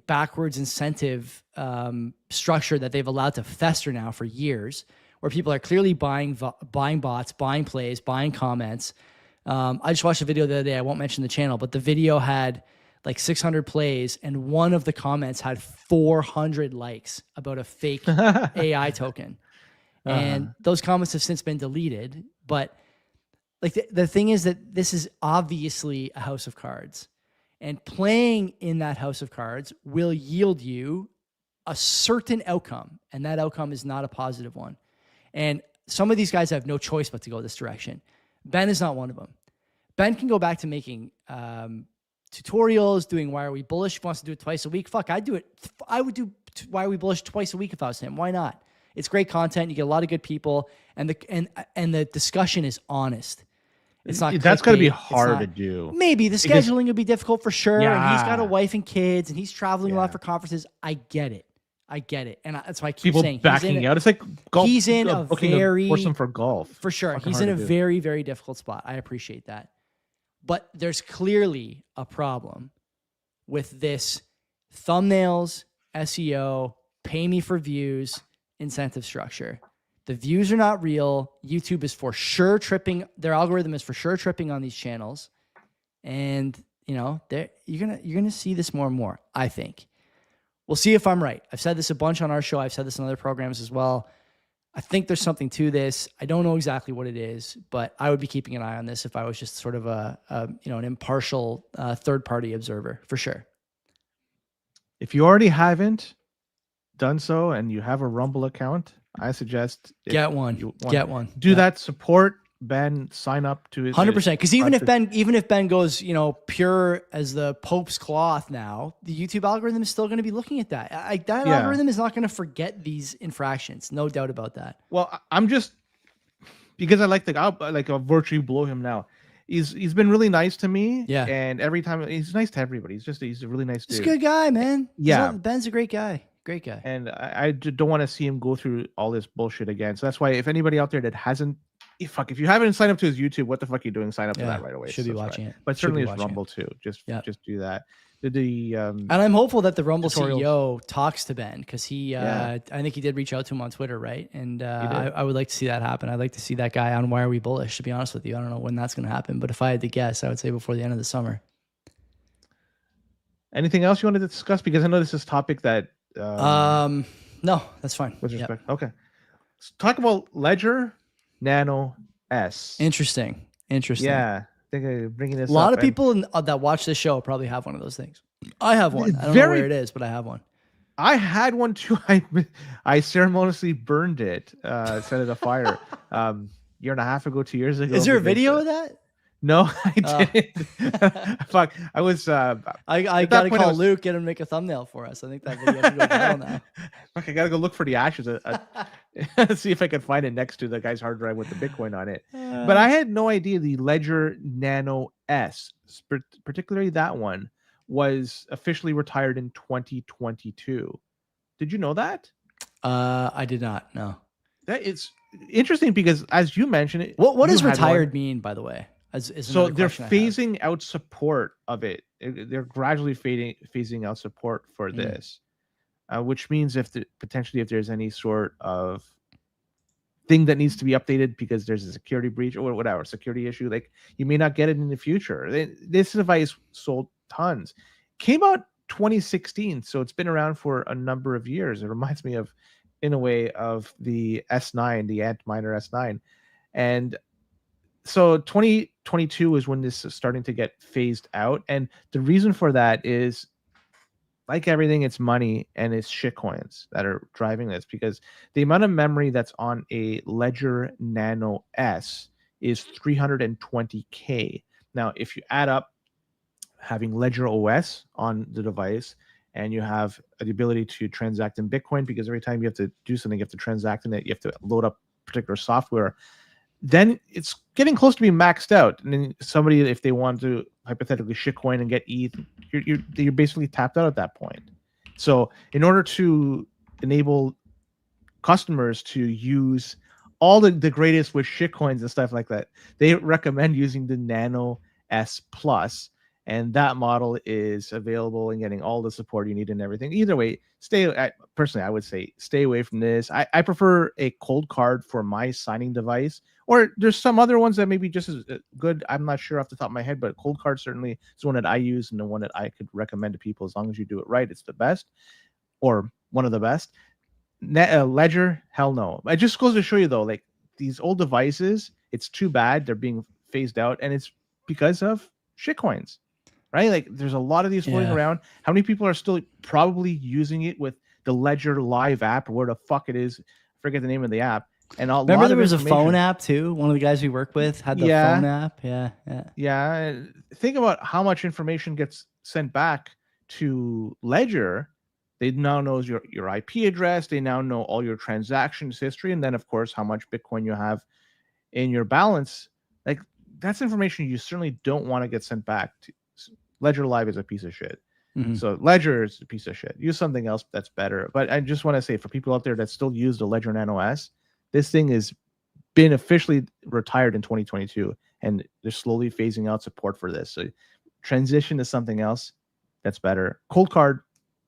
backwards incentive structure that they've allowed to fester now for years, where people are clearly buying bots, buying plays, buying comments. I just watched a video the other day. I won't mention the channel, but the video had like 600 plays, and one of the comments had 400 likes about a fake AI token. And those comments have since been deleted. But like the thing is that this is obviously a house of cards, and playing in that house of cards will yield you a certain outcome, and that outcome is not a positive one. And some of these guys have no choice but to go this direction. Ben is not one of them. Ben can go back to making tutorials, doing Why Are We Bullish. If he wants to do it twice a week, fuck, I'd do it. I would do Why Are We Bullish twice a week if I was him. Why not? It's great content. You get a lot of good people, and the discussion is honest. It's not. That's got to be hard to do. Maybe the scheduling would be difficult for sure. Yeah. And he's got a wife and kids, and he's traveling a lot for conferences. I get it. And that's why I keep saying backing out. It's like golf. He's in a very force him for golf for sure. He's in a very, very difficult spot. I appreciate that, but there's clearly a problem with this thumbnails, SEO, pay me for views, incentive structure. The views are not real. YouTube is for sure tripping. Their algorithm is for sure tripping on these channels, and you're gonna see this more and more. I think. We'll see if I'm right. I've said this a bunch on our show. I've said this on other programs as well. I think there's something to this. I don't know exactly what it is, but I would be keeping an eye on this if I was just sort of an impartial third party observer for sure. If you already haven't done so and you have a Rumble account, I suggest get one. Do that. Support Ben. Sign up to it. 100%. Because even if Ben goes, pure as the Pope's cloth now, the YouTube algorithm is still going to be looking at that. Algorithm is not going to forget these infractions. No doubt about that. Well, I'm just because I like I'll virtually blow him now. He's been really nice to me. Yeah. And every time he's nice to everybody. He's a really nice dude. He's a good guy, man. Yeah. Ben's a great guy. Great guy. And I don't want to see him go through all this bullshit again. So that's why if anybody out there that hasn't, if you haven't signed up to his YouTube, what the fuck are you doing? Sign up to that right away. Should be watching it. But certainly his Rumble too. Just do that. And I'm hopeful that the Rumble CEO talks to Ben because I think he did reach out to him on Twitter, right? And I would like to see that happen. I'd like to see that guy on Why Are We Bullish, to be honest with you. I don't know when that's going to happen, but if I had to guess, I would say before the end of the summer. Anything else you wanted to discuss? Because I know this is a topic that... no, that's fine. With respect. Yep. Okay. Let's talk about Ledger Nano S. Interesting. Yeah. I think I'm bringing this up. A lot of people that watch this show probably have one of those things. I have one. I don't know where it is, but I have one. I had one too. I ceremoniously burned it, set it afire year and a half ago, 2 years ago. Is there a video of that? No, I didn't. Fuck. I was I gotta call Luke, get him to make a thumbnail for us. I think that video should go viral now. Fuck, I gotta go look for the ashes. See if I can find it next to the guy's hard drive with the Bitcoin on it. But I had no idea the Ledger Nano S, particularly that one, was officially retired in 2022. Did you know that? I did not. No. That it's interesting because, as you mentioned, what does retired mean, by the way? So they're phasing out support of it. They're gradually phasing out support for this, which means potentially if there's any sort of thing that needs to be updated because there's a security breach or whatever security issue, like you may not get it in the future. This device sold tons, came out 2016, so it's been around for a number of years. It reminds me in a way, of the S9, the Antminer S9, and so 2022 is when this is starting to get phased out. And the reason for that is, like everything, it's money and it's shitcoins that are driving this, because the amount of memory that's on a Ledger Nano S is 320K. Now, if you add up having Ledger OS on the device and you have the ability to transact in Bitcoin, because every time you have to do something, you have to transact in it, you have to load up particular software, then it's getting close to being maxed out. And then somebody, if they want to hypothetically shitcoin and get ETH, you're basically tapped out at that point. So in order to enable customers to use all the greatest with shitcoins and stuff like that, they recommend using the Nano S Plus. And that model is available and getting all the support you need and everything. Either way, personally, I would say stay away from this. I prefer a cold card for my signing device, or there's some other ones that may be just as good. I'm not sure off the top of my head, but cold card certainly is one that I use and the one that I could recommend to people. As long as you do it right, it's the best, or one of the best. Ledger, hell no. It just goes to show you, though, like these old devices, it's too bad they're being phased out, and it's because of shitcoins. Right? Like there's a lot of these floating around. How many people are still probably using it with the Ledger Live app, or where the fuck it is? I forget the name of the app. And remember there was a phone app too. One of the guys we work with had the phone app. Yeah. Think about how much information gets sent back to Ledger. They now know your IP address. They now know all your transactions history. And then, of course, how much Bitcoin you have in your balance. Like that's information you certainly don't want to get sent back to. Ledger Live is a piece of shit. Mm-hmm. So Ledger is a piece of shit. Use something else that's better. But I just want to say, for people out there that still use the Ledger Nano S, this thing has been officially retired in 2022, and they're slowly phasing out support for this. So transition to something else that's better. Cold card,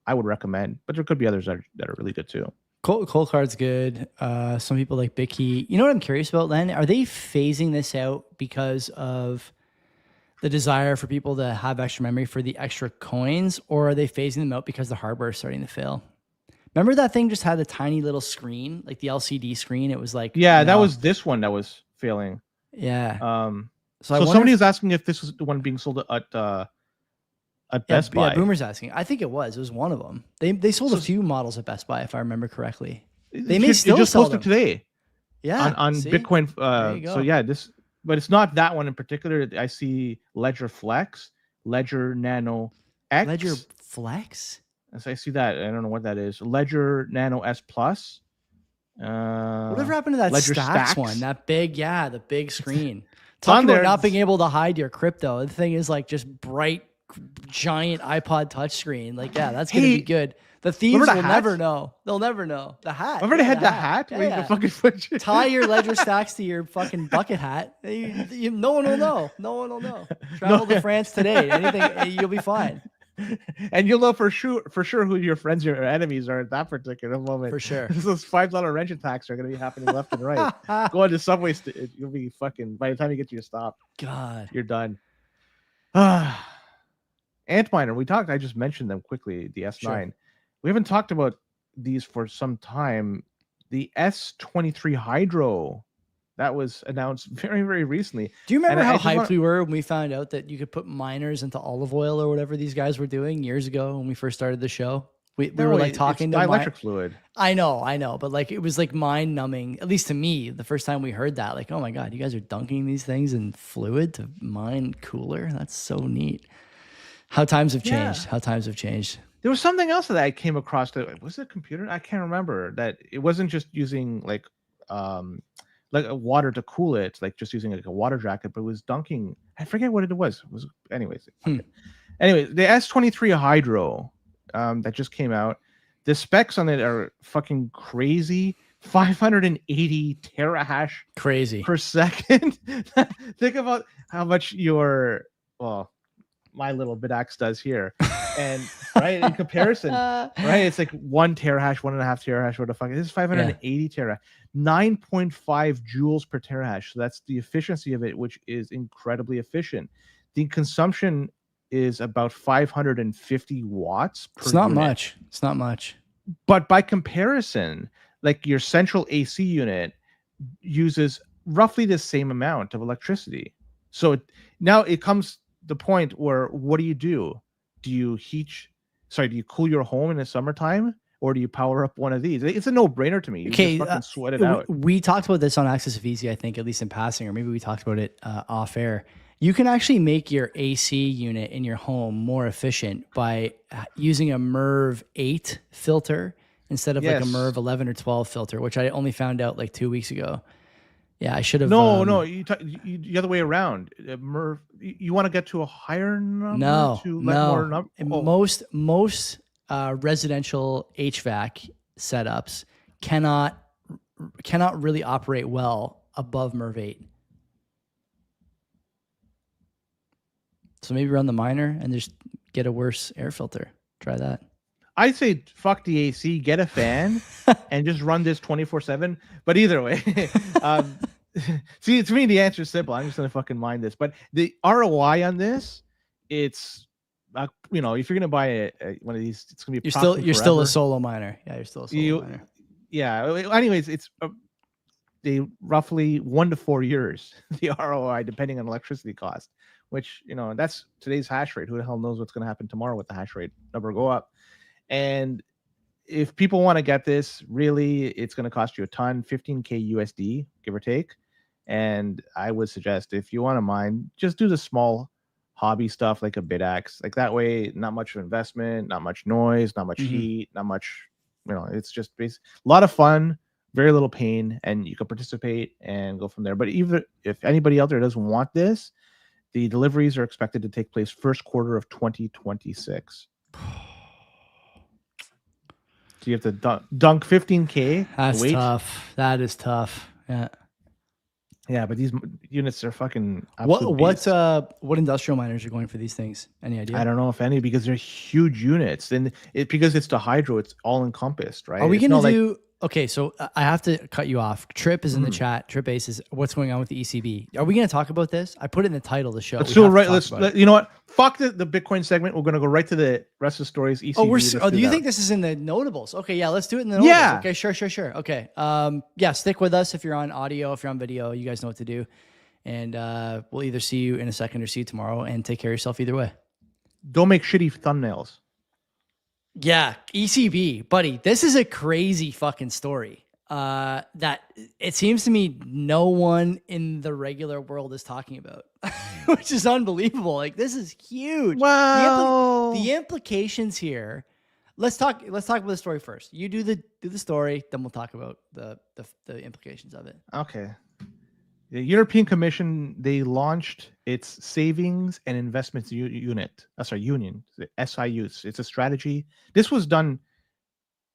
I would recommend, but there could be others that are really good too. Cold card's good. Some people like BitKey. You know what I'm curious about, Len? Are they phasing this out because of the desire for people to have extra memory for the extra coins, or are they phasing them out because the hardware is starting to fail? Remember that thing just had a tiny little screen, like the LCD screen. It was like, Yeah, you that know, was this one that was failing. yeah. So I wonder somebody if- was asking if this was the one being sold at Best Buy. Yeah, Boomer's asking. I think it was. It was one of them. They sold a few models at Best Buy, if I remember correctly. They may still it just sell posted them. today. Yeah, on see? Bitcoin. There you So go. yeah, but it's not that one in particular. I see Ledger Flex, Ledger Nano X. Ledger Flex. As I see that, I don't know what that is. Ledger Nano S Plus. Whatever happened to that Ledger Stacks one? That big, the big screen. on Talk about there. not being able to hide your crypto. The thing is like just bright, giant iPod touchscreen. Like, yeah, that's gonna be good. The thieves will never know. They'll never know. The hat. I've already had the hat. Yeah, Where you yeah. can fucking put your... Tie your Ledger Stacks to your fucking bucket hat. No one will know. No one will know. Travel to France today. Anything, you'll be fine. And you'll know for sure who your friends or enemies are at that particular moment. For sure. Those $5 wrench attacks are going to be happening left and right. Going to subway, you'll be fucking, by the time you get to your stop, God, you're done. Antminer, I just mentioned them quickly, the S9. Sure. We haven't talked about these for some time. The S23 Hydro, that was announced very, very recently. do you remember And how hyped we were when we found out that you could put miners into olive oil or whatever these guys were doing years ago when we first started the show? We were like talking to electric fluid. I know, but like it was like mind numbing, at least to me, the first time we heard that. Like, oh my God, you guys are dunking these things in fluid to mine cooler. That's so neat. How times have changed. Yeah. How times have changed. There was something else that I came across. That was it a computer? I can't remember. That it wasn't just using like a water to cool it, like just using like a water jacket, but it was dunking. I forget what it was. It was anyways. Anyways, the S23 Hydro that just came out. The specs on it are fucking crazy. 580 terahash Crazy per second. Think about how much my little Bidax does here. And right in comparison, right? It's like 1 terahash, 1.5 terahash, what the fuck? This is 580 terahash, 9.5 joules per terahash. So that's the efficiency of it, which is incredibly efficient. The consumption is about 550 watts per It's not unit. much. It's not much. But by comparison, like your central AC unit uses roughly the same amount of electricity. So now it comes the point where what do? Do you cool your home in the summertime, or do you power up one of these? It's a no-brainer to me. You just fucking sweat it out. We talked about this on Axis of Easy, I think, at least in passing, or maybe we talked about it off air. You can actually make your AC unit in your home more efficient by using a MERV 8 filter instead of like a MERV 11 or 12 filter, which I only found out like 2 weeks ago. Yeah, I should have. No, the other way around. MERV, you want to get to a higher number? Most residential HVAC setups cannot really operate well above MERV 8. So maybe run the miner and just get a worse air filter. Try that. I'd say fuck the AC, get a fan, and just run this 24/7. But either way, see, to me the answer is simple. I'm just gonna fucking mind this. But the ROI on this, it's if you're gonna buy one of these, it's gonna be you're still a solo miner. Yeah, you're still a solo miner. Yeah. Anyways, it's they roughly 1 to 4 years the ROI depending on electricity cost. Which that's today's hash rate. Who the hell knows what's gonna happen tomorrow with the hash rate number go up? And if people want to get this, really, it's going to cost you a ton, 15K USD, give or take. And I would suggest if you want to mine, just do the small hobby stuff like a Bidax. Like that way, not much of investment, not much noise, not much heat, not much, it's just a lot of fun, very little pain, and you can participate and go from there. But even if anybody out there doesn't want this, the deliveries are expected to take place first quarter of 2026. So you have to dunk 15K. That's tough. That is tough. Yeah. Yeah, but these units are fucking. What industrial miners are going for these things? Any idea? I don't know if any, because they're huge units, and because it's the hydro, it's all encompassed, right? Are we going to do? okay, so I have to cut you off. Trip is in the chat. Trip Ace is what's going on with the ECB. Are we going to talk about this? I put it in the title of the show. Let's do it right. You know what? Fuck the Bitcoin segment. We're going to go right to the rest of the stories. ECB. Do you think this is in the notables? Okay, yeah, let's do it in the notables. Yeah. Okay, sure. Okay. Yeah, stick with us if you're on audio, if you're on video. You guys know what to do. And we'll either see you in a second or see you tomorrow. And take care of yourself either way. Don't make shitty thumbnails. Yeah, ECB, buddy. This is a crazy fucking story. That it seems to me no one in the regular world is talking about, which is unbelievable. Like, this is huge. Wow. The implications here. Let's talk about the story first. You do the story, then we'll talk about the implications of it. Okay. The European Commission, they launched its savings and investments union, the SIU. It's a strategy. This was done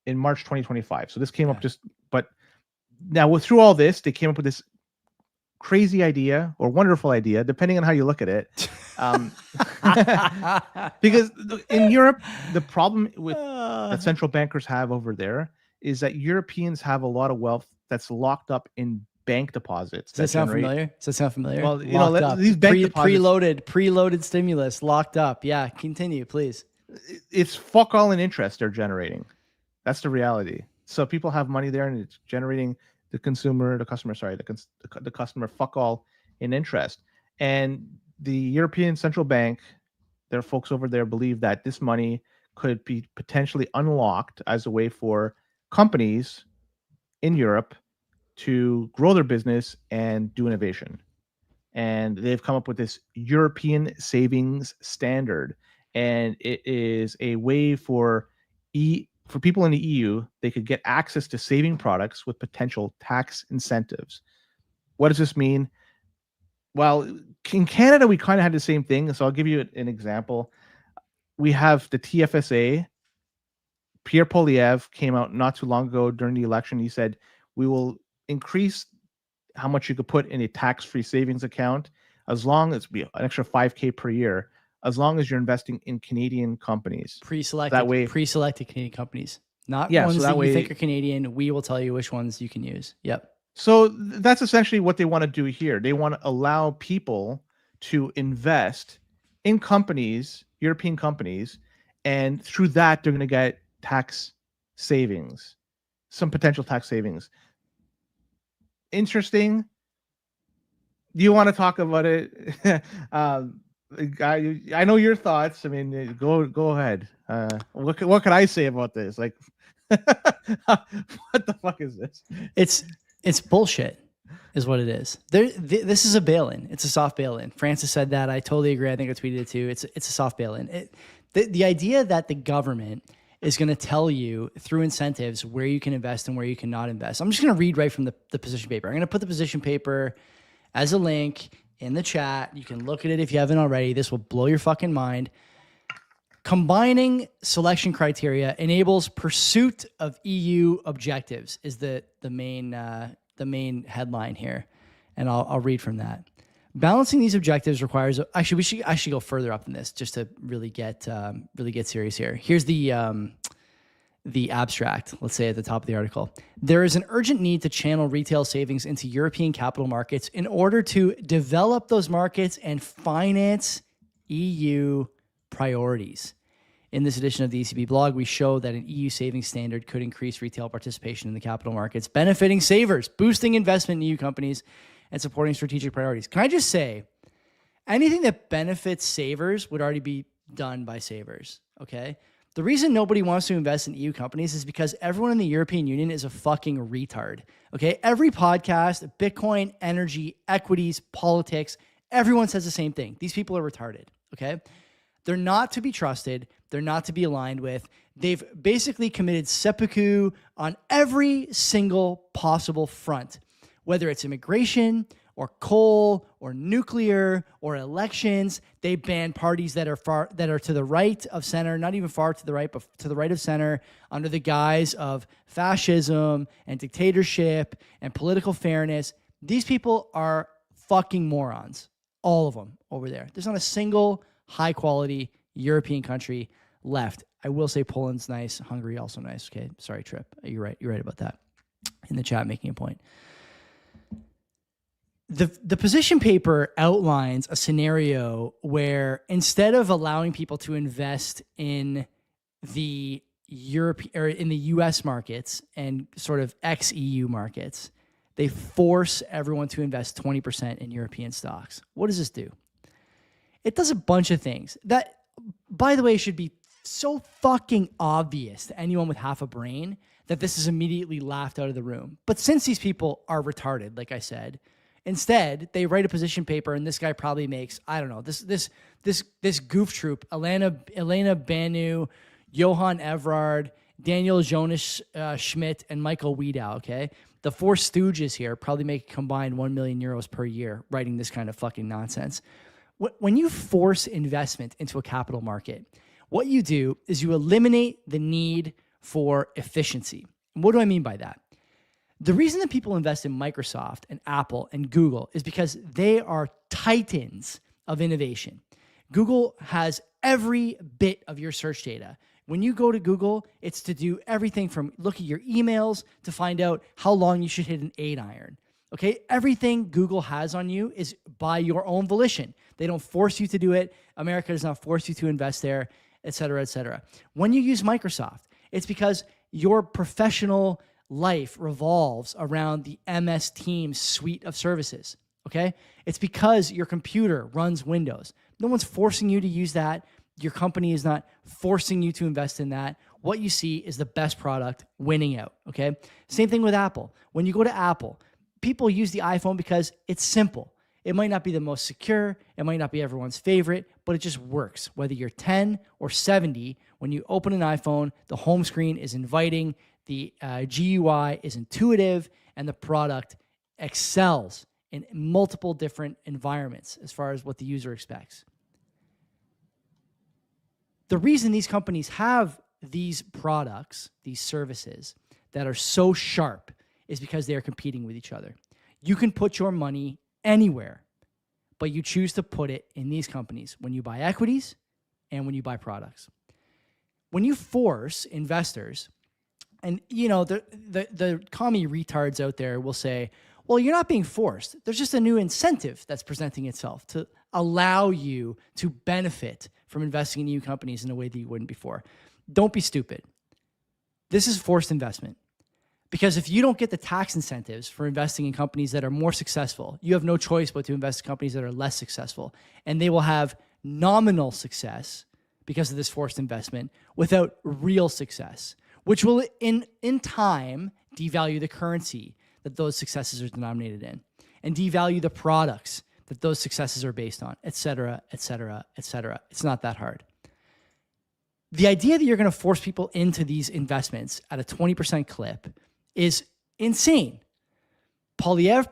in March 2025. So this came up but now through all this, they came up with this crazy idea or wonderful idea, depending on how you look at it. Because in Europe, the problem with that central bankers have over there is that Europeans have a lot of wealth that's locked up in bank deposits. Does that sound familiar? Well, you know, these bank deposits, preloaded stimulus locked up. Yeah, continue, please. It's fuck all in interest they're generating. That's the reality. So people have money there, and it's generating the customer fuck all in interest. And the European Central Bank, their folks over there, believe that this money could be potentially unlocked as a way for companies in Europe to grow their business and do innovation. And they've come up with this European savings standard. And it is a way for people in the EU, they could get access to saving products with potential tax incentives. What does this mean? Well, in Canada, we kind of had the same thing. So I'll give you an example. We have the TFSA. Pierre Poilievre came out not too long ago during the election. He said, we will increase how much you could put in a tax-free savings account as long as be an extra $5,000 per year, as long as you're investing in Canadian companies. Pre-selected Canadian companies. Not ones so that you think are Canadian. We will tell you which ones you can use. Yep. So that's essentially what they want to do here. They want to allow people to invest in companies, European companies, and through that, they're going to get tax savings, some potential tax savings. Interesting. Do you want to talk about it? I know your thoughts. I mean, go ahead. What can I say about this? Like, what the fuck is this? It's bullshit, is what it is. This is a bail-in. It's a soft bail-in. Francis said that. I totally agree. I think I tweeted it too. It's a soft bail-in. The idea that the government is going to tell you through incentives where you can invest and where you cannot invest. I'm just going to read right from the position paper. I'm going to put the position paper as a link in the chat. You can look at it if you haven't already. This will blow your fucking mind. Combining selection criteria enables pursuit of EU objectives is the main headline here. And I'll read from that. Balancing these objectives requires, actually, we should go further up than this just to really get serious here. Here's the abstract, let's say at the top of the article. There is an urgent need to channel retail savings into European capital markets in order to develop those markets and finance EU priorities. In this edition of the ECB blog, we show that an EU savings standard could increase retail participation in the capital markets, benefiting savers, boosting investment in EU companies, and supporting strategic priorities. Can I just say, anything that benefits savers would already be done by savers, okay? The reason nobody wants to invest in EU companies is because everyone in the European Union is a fucking retard, okay? Every podcast, Bitcoin, energy, equities, politics, everyone says the same thing. These people are retarded, okay? They're not to be trusted. They're not to be aligned with. They've basically committed seppuku on every single possible front, whether it's immigration or coal or nuclear or elections. They ban parties that are to the right of center, not even far to the right, but to the right of center, under the guise of fascism and dictatorship and political fairness. These people are fucking morons. All of them over there. There's not a single high quality European country left. I will say Poland's nice. Hungary also nice. Okay. Sorry, Trip. You're right. You're right about that. in the chat making a point. The position paper outlines a scenario where instead of allowing people to invest in the Europe or in the US markets and sort of ex-EU markets, they force everyone to invest 20% in European stocks. What does this do? It does a bunch of things that, by the way, should be so fucking obvious to anyone with half a brain that this is immediately laughed out of the room. But since these people are retarded, like I said, instead they write a position paper, and this guy probably makes, I don't know, this goof troop, Elena Banu, Johan Everard, Daniel Jonas Schmidt, and Michael Wiedau, okay? The four stooges here probably make a combined 1 million euros per year writing this kind of fucking nonsense. When you force investment into a capital market, what you do is you eliminate the need for efficiency. And what do I mean by that? The reason that people invest in Microsoft and Apple and Google is because they are titans of innovation. Google has every bit of your search data. When you go to Google, it's to do everything from look at your emails to find out how long you should hit an 8-iron. Okay, everything Google has on you is by your own volition. They don't force you to do it. America does not force you to invest there, et cetera, et cetera. When you use Microsoft, it's because your professional life revolves around the MS Teams suite of services, okay? It's because your computer runs Windows. No one's forcing you to use that. Your company is not forcing you to invest in that. What you see is the best product winning out, okay? Same thing with Apple. When you go to Apple, people use the iPhone because it's simple. It might not be the most secure. It might not be everyone's favorite, but it just works. Whether you're 10 or 70, when you open an iPhone, the home screen is inviting, the GUI is intuitive, and the product excels in multiple different environments as far as what the user expects. The reason these companies have these products, these services that are so sharp is because they are competing with each other. You can put your money anywhere, but you choose to put it in these companies when you buy equities and when you buy products. When you force investors, and you know, the commie retards out there will say, well, you're not being forced. There's just a new incentive that's presenting itself to allow you to benefit from investing in new companies in a way that you wouldn't before. Don't be stupid. This is forced investment. Because if you don't get the tax incentives for investing in companies that are more successful, you have no choice but to invest in companies that are less successful. And they will have nominal success because of this forced investment without real success, which will in time devalue the currency that those successes are denominated in and devalue the products that those successes are based on, et cetera, et cetera, et cetera. It's not that hard. The idea that you're going to force people into these investments at a 20% clip is insane. Polyev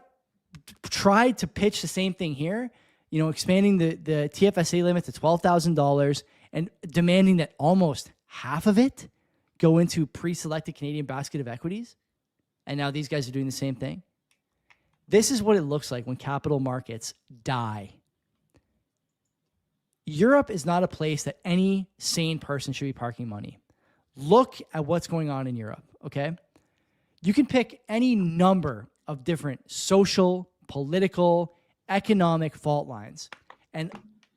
tried to pitch the same thing here, you know, expanding the TFSA limit to $12,000 and demanding that almost half of it go into pre-selected Canadian basket of equities. And now these guys are doing the same thing. This is what it looks like when capital markets die. Europe is not a place that any sane person should be parking money. Look at what's going on in Europe, okay? You can pick any number of different social, political, economic fault lines. And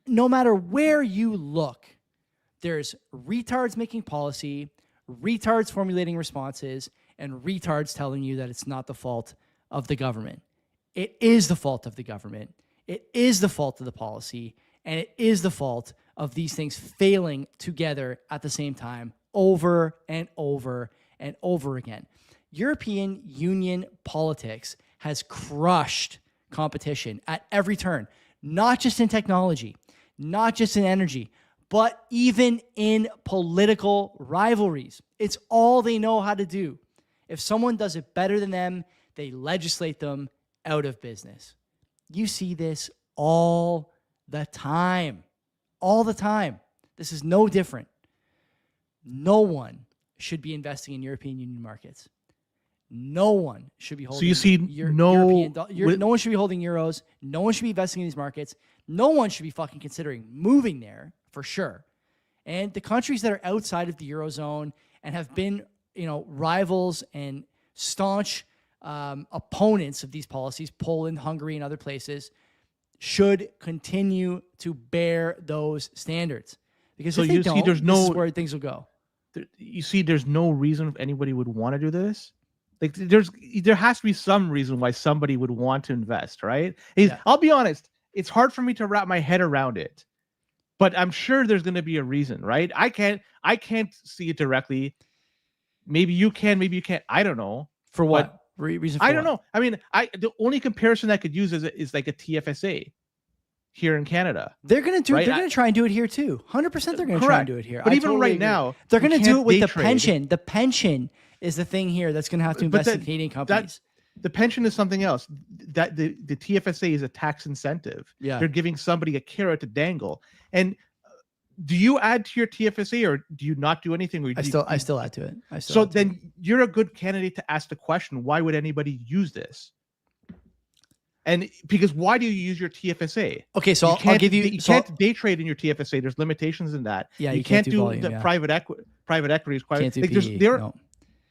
no matter where you look, there's retards making policy, retards formulating responses, and retards telling you that it's not the fault of the government. It is the fault of the government. It is the fault of the policy. And it is the fault of these things failing together at the same time over and over and over again. European Union politics has crushed competition at every turn, not just in technology, not just in energy, but even in political rivalries. It's all they know how to do. If someone does it better than them, they legislate them out of business. You see this all the time. All the time. This is no different. No one should be investing in European Union markets. No one should be holding. So you see no one should be holding euros. No one should be investing in these markets. No one should be fucking considering moving there for sure. And the countries that are outside of the Eurozone and have been, you know, rivals and staunch opponents of these policies, Poland, Hungary, and other places, should continue to bear those standards. Because if they don't, this is where things will go. You see, there's no reason anybody would want to do this. Like, there has to be some reason why somebody would want to invest, right? I'll be honest, it's hard for me to wrap my head around it, but I'm sure there's going to be a reason, right? I can't see it directly. Maybe you can, maybe you can't. I don't know. For what? Reason for I don't know. I mean, the only comparison I could use is like a TFSA here in Canada. They're going to do it. They're going to try and do it here too. 100% they're going to try and do it here. But even right now, they're going to do it with the pension. The pension is the thing here that's going to have to invest in Canadian companies. The pension is something else. That the TFSA is a tax incentive. Yeah. They're giving somebody a carrot to dangle. And do you add to your TFSA or do you not do anything? Or I still add to it. So then you're a good candidate to ask the question, why would anybody use this? And because why do you use your TFSA? Okay, so I'll give you. You can't day trade in your TFSA. There's limitations in that. Yeah, you can't do volume, the private equity. Can't do PE,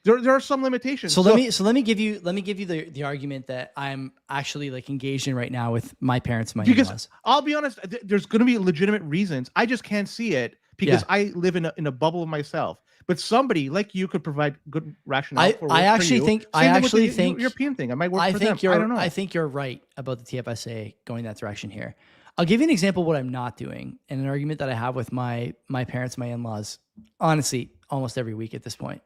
there are some limitations. So let me give you the argument that I'm actually like engaged in right now with my parents and my in-laws. Because I'll be honest, there's going to be legitimate reasons. I just can't see it because I live in a bubble myself. But somebody like you could provide good rationale for I actually think the European thing. I might work for them. I don't know. I think you're right about the TFSA going that direction here. I'll give you an example of what I'm not doing, and an argument that I have with my parents, my in-laws, honestly, almost every week at this point.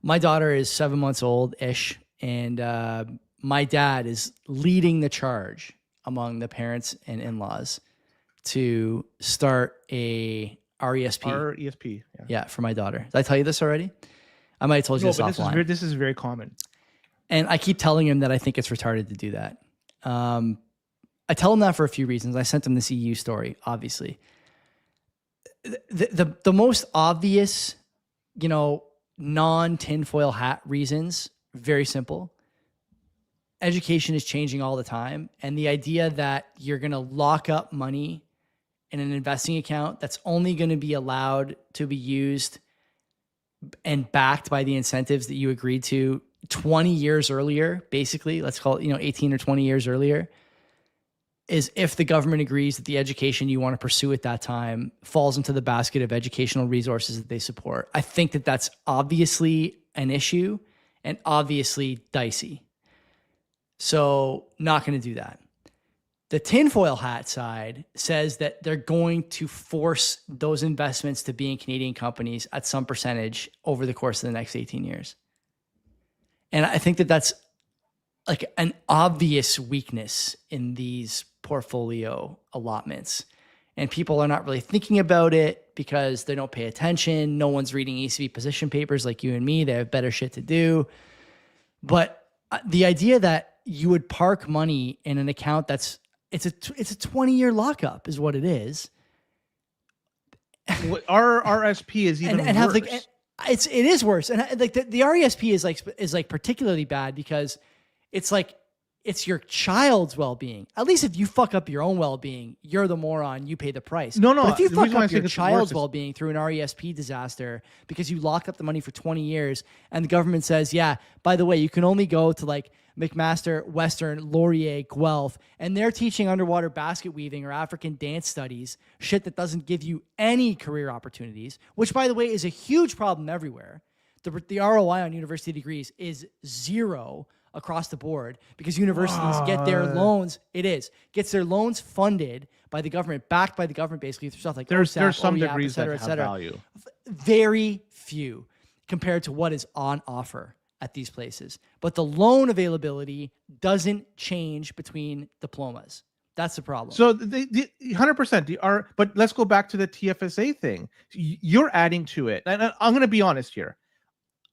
My daughter is 7 months old-ish, and my dad is leading the charge among the parents and in-laws to start a RESP. RESP, yeah, for my daughter. Did I tell you this already? I might have told you this offline. This is very common. And I keep telling him that I think it's retarded to do that. I tell him that for a few reasons. I sent him this EU story, obviously. The most obvious, non-tinfoil hat reasons, very simple. Education is changing all the time. And the idea that you're going to lock up money in an investing account that's only going to be allowed to be used and backed by the incentives that you agreed to 20 years earlier, basically, let's call it, 18 or 20 years earlier, is if the government agrees that the education you want to pursue at that time falls into the basket of educational resources that they support. I think that that's obviously an issue and obviously dicey. So not going to do that. The tinfoil hat side says that they're going to force those investments to be in Canadian companies at some percentage over the course of the next 18 years. And I think that that's like an obvious weakness in these portfolio allotments. And people are not really thinking about it because they don't pay attention. No one's reading ECB position papers like you and me. They have better shit to do. But the idea that you would park money in an account that's it's a 20-year lockup is what it is. Our RSP is even and worse. Have it is worse. And like the RESP is like particularly bad because it's like it's your child's well-being. At least if you fuck up your own well-being, you're the moron. You pay the price. No. But if you fuck up your child's well-being through an RESP disaster because you lock up the money for 20 years and the government says, yeah, by the way, you can only go to like McMaster, Western, Laurier, Guelph, and they're teaching underwater basket weaving or African dance studies, shit that doesn't give you any career opportunities, which, by the way, is a huge problem everywhere. The ROI on university degrees is zero across the board because universities get their loans. Gets their loans funded by the government, backed by the government, basically through stuff like there's OSAP, some OEAP, degrees et cetera, that have value. Very few compared to what is on offer at these places. But the loan availability doesn't change between diplomas. That's the problem. So the 100%. But let's go back to the TFSA thing. You're adding to it. And I'm going to be honest here.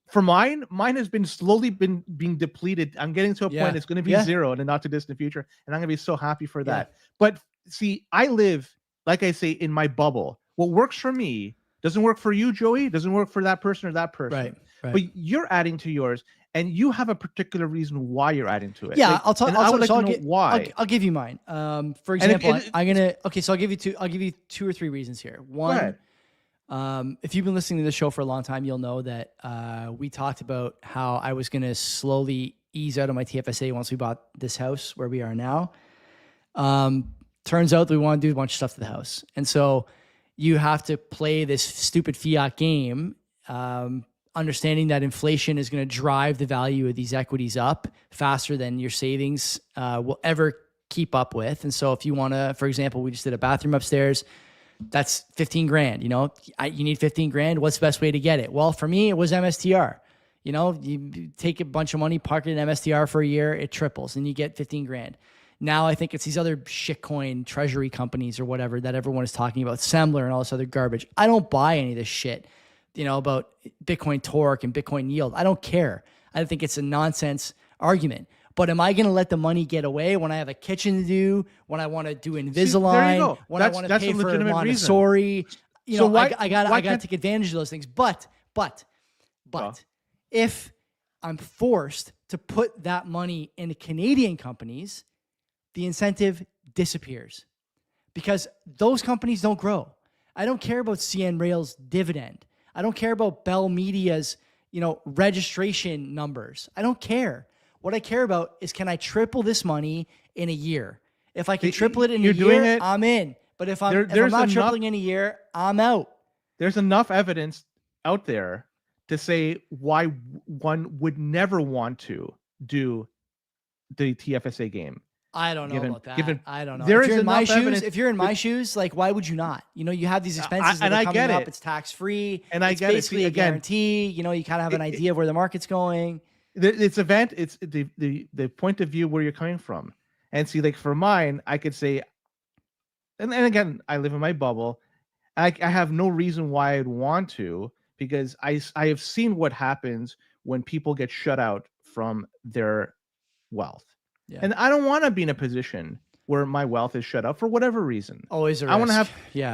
For mine has been slowly being depleted. I'm getting to a point it's going to be zero in the not too distant future. And I'm going to be so happy for that. But see, I live, like I say, in my bubble. What works for me doesn't work for you, Joey. Doesn't work for that person or that person. Right. But you're adding to yours, and you have a particular reason why you're adding to it. Yeah, like, I'll tell. I would like to know why. I'll give you mine. For example, I'm gonna. Okay, so I'll give you two or three reasons here. One, if you've been listening to the show for a long time, you'll know that we talked about how I was gonna slowly ease out of my TFSA once we bought this house where we are now. Turns out that we want to do a bunch of stuff to the house. And so you have to play this stupid fiat game, understanding that inflation is going to drive the value of these equities up faster than your savings will ever keep up with. And so if you want to, for example, we just did a bathroom upstairs, that's 15 grand, you know, you need 15 grand. What's the best way to get it? Well, for me, it was MSTR. You know, you take a bunch of money, park it in MSTR for a year, it triples and you get 15 grand. Now I think it's these other shitcoin treasury companies or whatever that everyone is talking about, Semler and all this other garbage. I don't buy any of this shit, you know, about Bitcoin torque and Bitcoin yield. I don't care. I think it's a nonsense argument. But am I going to let the money get away when I have a kitchen to do, when I want to do Invisalign, when I want to pay for Montessori? You know, I got to take advantage of those things. But if I'm forced to put that money into Canadian companies, the incentive disappears because those companies don't grow. I don't care about CN Rail's dividend. I don't care about Bell Media's, you know, registration numbers. I don't care. What I care about is, can I triple this money in a year? If I can triple it in a year, I'm in. But if I'm not tripling in a year, I'm out. There's enough evidence out there to say why one would never want to do the TFSA game. I don't know about that. I don't know. There if is you're in my shoes, evidence. If you're in my shoes, like, why would you not? You know, you have these expenses that are coming up. It's tax free. And I get basically it. a guarantee. You know, you kind of have an idea of where the market's going. It's the point of view where you're coming from. And see, like for mine, I could say, and again, I live in my bubble. I have no reason why I'd want to, because I have seen what happens when people get shut out from their wealth. Yeah. And I don't want to be in a position where my wealth is shut up for whatever reason. Always a risk. I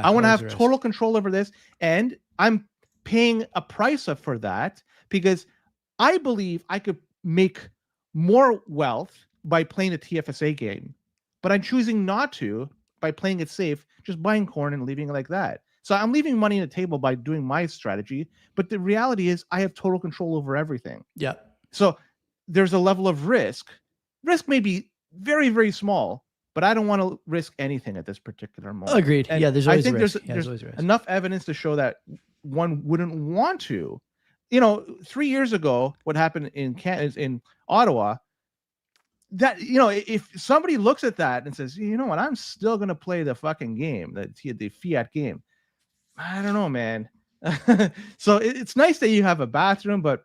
want to have total control over this, and I'm paying a price up for that because I believe I could make more wealth by playing a TFSA game, but I'm choosing not to by playing it safe, just buying corn and leaving it like that. So I'm leaving money on the table by doing my strategy, but the reality is I have total control over everything. Yeah. So there's a level of risk. Risk may be very, very small, but I don't want to risk anything at this particular moment. Agreed. And yeah, there's always I think risk. there's enough evidence to show that one wouldn't want to. You know, 3 years ago, what happened in Ottawa, that, you know, if somebody looks at that and says, you know what, I'm still going to play the fucking game, the fiat game. I don't know, man. So it's nice that you have a bathroom, but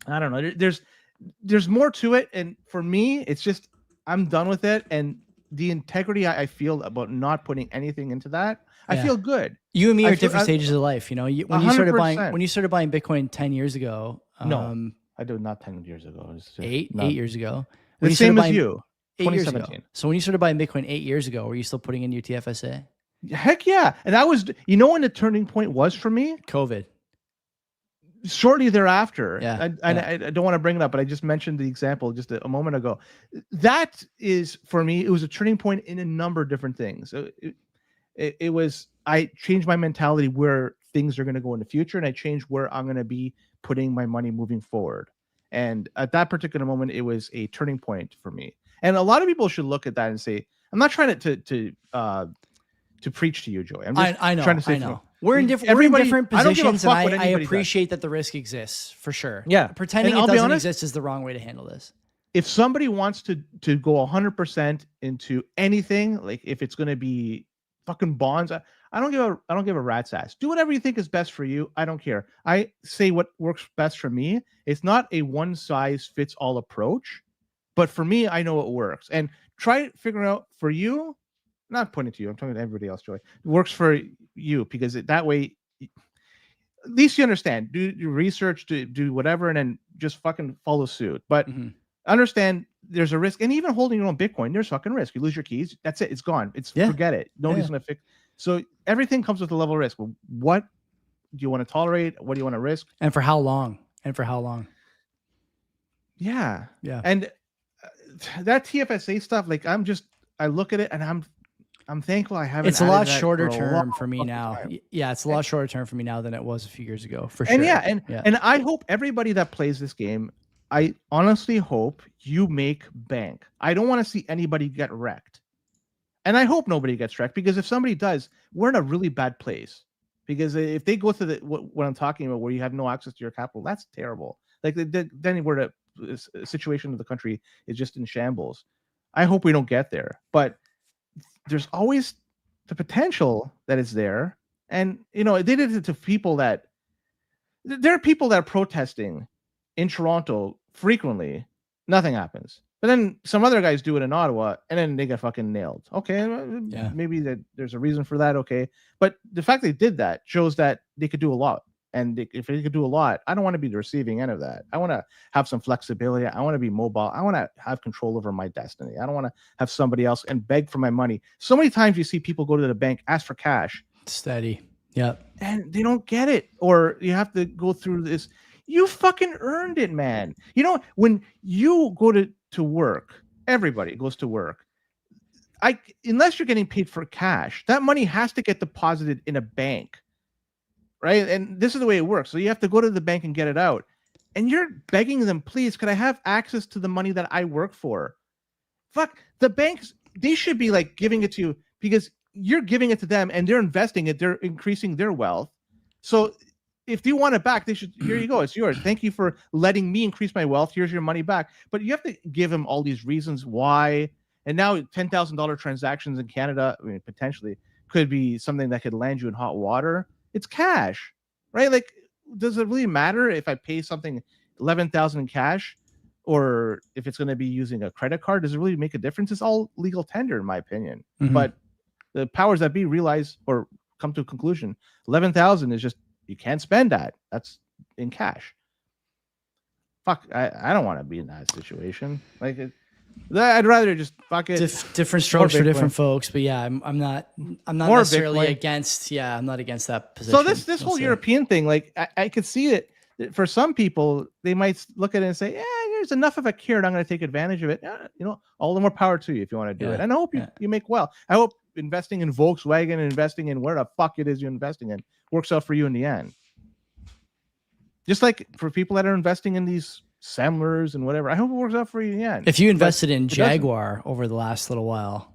I don't know. There's more to it, and for me, it's just I'm done with it, and the integrity I feel about not putting anything into that, I feel good. You and me are at different stages of life, you know. When you started buying Bitcoin 10 years ago, no, I did not 10 years ago. It was eight years ago. The same as you. 2017. So when you started buying Bitcoin 8 years ago, were you still putting in your TFSA? Heck yeah, and that was, you know, when the turning point was for me, COVID. Shortly thereafter, I don't want to bring it up, but I just mentioned the example just a moment ago. That is, for me, it was a turning point in a number of different things. It was, I changed my mentality where things are going to go in the future, and I changed where I'm going to be putting my money moving forward. And at that particular moment, it was a turning point for me. And a lot of people should look at that and say, I'm not trying to preach to you, Joey. I'm just trying to say, I know. We're in different positions, and I appreciate that the risk exists for sure. Yeah, pretending it doesn't exist is the wrong way to handle this. If somebody wants to go 100% into anything, like if it's going to be fucking bonds, I don't give a rat's ass. Do whatever you think is best for you. I don't care. I say what works best for me. It's not a one size fits all approach, but for me, I know it works. And try figuring out for you. Not pointing to you, I'm talking to everybody else, Joey. It works for you because that way, at least you understand. Do your research, do whatever, and then just fucking follow suit. But understand there's a risk, and even holding your own Bitcoin, there's fucking risk. You lose your keys, that's it. It's gone. Forget it. Nobody's gonna fix. So everything comes with a level of risk. Well, what do you want to tolerate? What do you want to risk? And for how long? Yeah. Yeah. And that TFSA stuff, like I look at it and I'm thankful I haven't. It's a lot shorter term for me now. Yeah, it's a lot shorter term for me now than it was a few years ago, for sure. And and I hope everybody that plays this game, I honestly hope you make bank. I don't want to see anybody get wrecked. And I hope nobody gets wrecked, because if somebody does, we're in a really bad place. Because if they go to what I'm talking about, where you have no access to your capital, that's terrible. Like then we're the situation of the country is just in shambles. I hope we don't get there, but there's always the potential that is there. And they did it to people that there are people that are protesting in Toronto frequently. Nothing happens. But then some other guys do it in Ottawa, and then they get fucking nailed. Okay, maybe that there's a reason for that. Okay, but the fact they did that shows that they could do a lot. And if they could do a lot, I don't want to be the receiving end of that. I want to have some flexibility. I want to be mobile. I want to have control over my destiny. I don't want to have somebody else and beg for my money. So many times you see people go to the bank, ask for cash. Steady. Yep. And they don't get it. Or you have to go through this. You fucking earned it, man. When you go to work, everybody goes to work. Unless you're getting paid for cash, that money has to get deposited in a bank, right? And this is the way it works. So you have to go to the bank and get it out. And you're begging them, please, could I have access to the money that I work for? Fuck, the banks, they should be like giving it to you, because you're giving it to them and they're investing it. They're increasing their wealth. So if you want it back, here you go. It's yours. Thank you for letting me increase my wealth. Here's your money back. But you have to give them all these reasons why. And now $10,000 transactions in Canada, potentially could be something that could land you in hot water. It's cash, right? Like, does it really matter if I pay something $11,000 in cash, or if it's going to be using a credit card? Does it really make a difference? It's all legal tender, in my opinion. Mm-hmm. But the powers that be realize or come to a conclusion, 11,000 is just, you can't spend that. That's in cash. Fuck, I don't want to be in that situation. Like, I'd rather just fuck it. Different strokes for different folks, but yeah, I'm not necessarily against. Yeah, I'm not against that position. So this whole European thing, like I could see it. For some people, they might look at it and say, "Yeah, there's enough of a carrot. I'm going to take advantage of it." All the more power to you if you want to do it. And I hope you make well. I hope investing in Volkswagen and investing in where the fuck it is you're investing in works out for you in the end. Just like for people that are investing in these Semlers and whatever, I hope it works out for you in the end. If you invested in Jaguar over the last little while,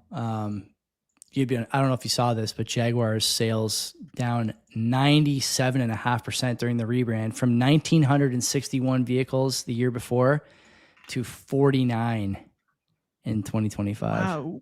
you'd be. I don't know if you saw this, but Jaguar's sales down 97.5% during the rebrand, from 1,961 vehicles the year before to 49 in 2025. Wow.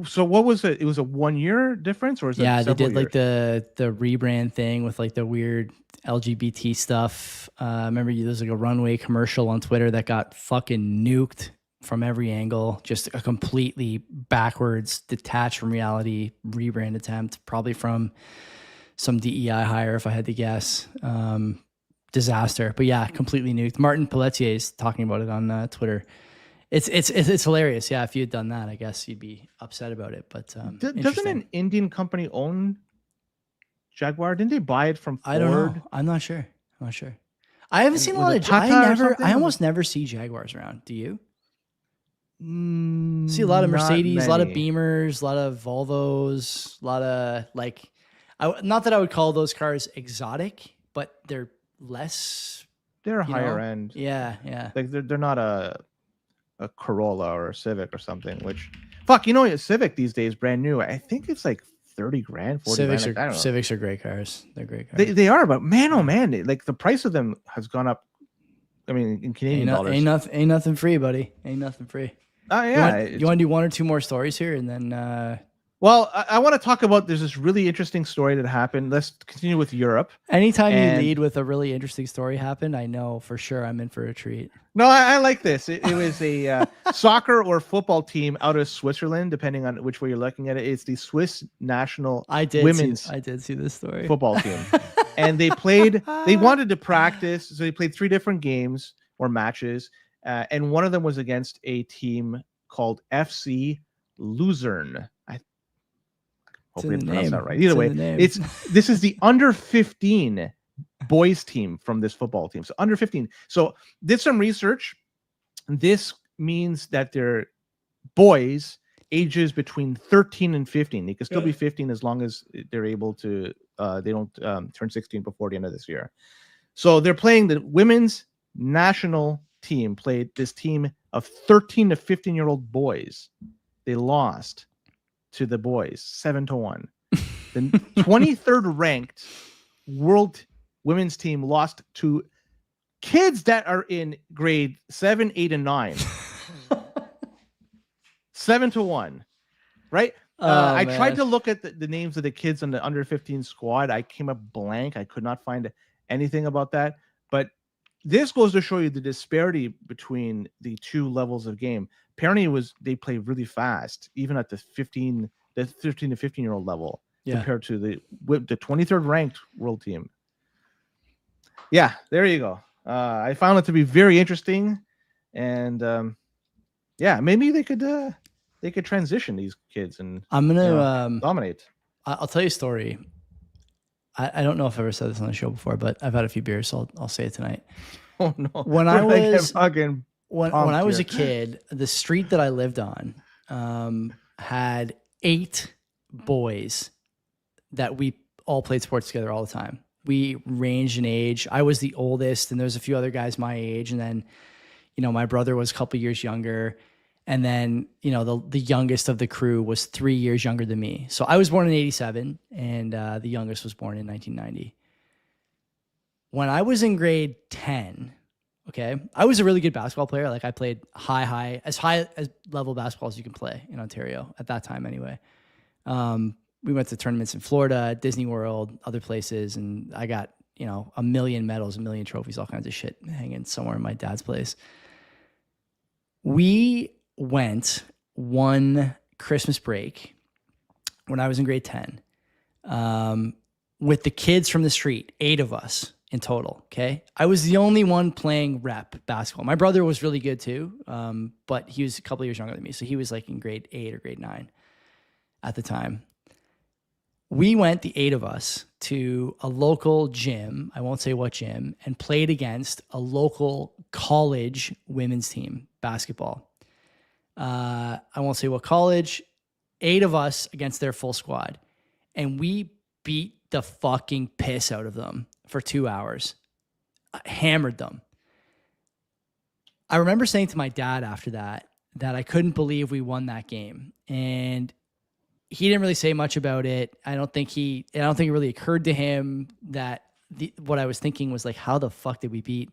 So what was it? It was a 1 year difference, or is it? Yeah, they did like the rebrand thing with like the weird LGBT stuff. Remember, there was like a runway commercial on Twitter that got fucking nuked from every angle. Just a completely backwards, detached from reality rebrand attempt, probably from some DEI hire, if I had to guess. Disaster, but yeah, completely nuked. Martin Pelletier is talking about it on Twitter. It's hilarious. Yeah, if you had done that, I guess you'd be upset about it. But doesn't an Indian company own Jaguar? Didn't they buy it from Ford? I don't know. I'm not sure. I haven't seen a lot of. I almost never see Jaguars around. Do you? See a lot of Mercedes, a lot of Beamers, a lot of Volvos, a lot of like. Not that I would call those cars exotic, but they're less. They're higher end. Yeah. Like they're not a Corolla or a Civic or something, which a Civic these days, brand new, I think it's like 30 grand, 40 Civics grand. I don't know. Civics are great cars. They're great cars. They are, but man, oh man, like the price of them has gone up. I mean, in Canadian dollars. Ain't nothing free, buddy. Ain't nothing free. Yeah. You want to do one or two more stories here, and then well, I want to talk about, there's this really interesting story that happened. Let's continue with Europe. Anytime you lead with a really interesting story happened, I know for sure I'm in for a treat. No, I like this. It was a soccer or football team out of Switzerland, depending on which way you're looking at it. It's the Swiss national women's I did see this story. Football team. And they wanted to practice. So they played 3 different games or matches. And one of them was against a team called FC Luzern. Hopefully I pronounced that right. Either way, this is the under 15 boys team from this football team. So under 15. So did some research. This means that they're boys ages between 13 and 15. They can still be 15 as long as they're able to. They don't turn 16 before the end of this year. So they're playing the women's national team played this team of 13 to 15-year-old boys. They lost to the boys 7-1. The 23rd ranked world women's team lost to kids that are in grade 7, 8, and 9. 7-1, right? I tried to look at the names of the kids on the under 15 squad. I came up blank. I could not find anything about that. But this goes to show you the disparity between the two levels of game. Apparently, they play really fast, even at the 13 to 15-year-old level, compared to the 23rd ranked world team. Yeah, there you go. I found it to be very interesting, and maybe they could transition these kids and I'm gonna dominate. I'll tell you a story. I don't know if I've ever said this on the show before, but I've had a few beers, so I'll say it tonight. Oh no! When I was when I was a kid, the street that I lived on had 8 boys that we all played sports together all the time. We ranged in age. I was the oldest, and there was a few other guys my age, and then my brother was a couple years younger. And then, the youngest of the crew was 3 years younger than me. So I was born in 87, and the youngest was born in 1990. When I was in grade 10, okay, I was a really good basketball player. Like I played as high as level basketball as you can play in Ontario at that time anyway. We went to tournaments in Florida, Disney World, other places, and I got, a million medals, a million trophies, all kinds of shit hanging somewhere in my dad's place. We went one Christmas break when I was in grade 10 with the kids from the street, 8 of us in total, okay? I was the only one playing rep basketball. My brother was really good too, but he was a couple years younger than me, so he was like in grade 8 or grade 9 at the time. We went, the 8 of us, to a local gym, I won't say what gym, and played against a local college women's team, basketball. I won't say what college, 8 of us against their full squad. And we beat the fucking piss out of them for 2 hours. Hammered them. I remember saying to my dad after that I couldn't believe we won that game. And he didn't really say much about it. I don't think it really occurred to him that what I was thinking was like, how the fuck did we beat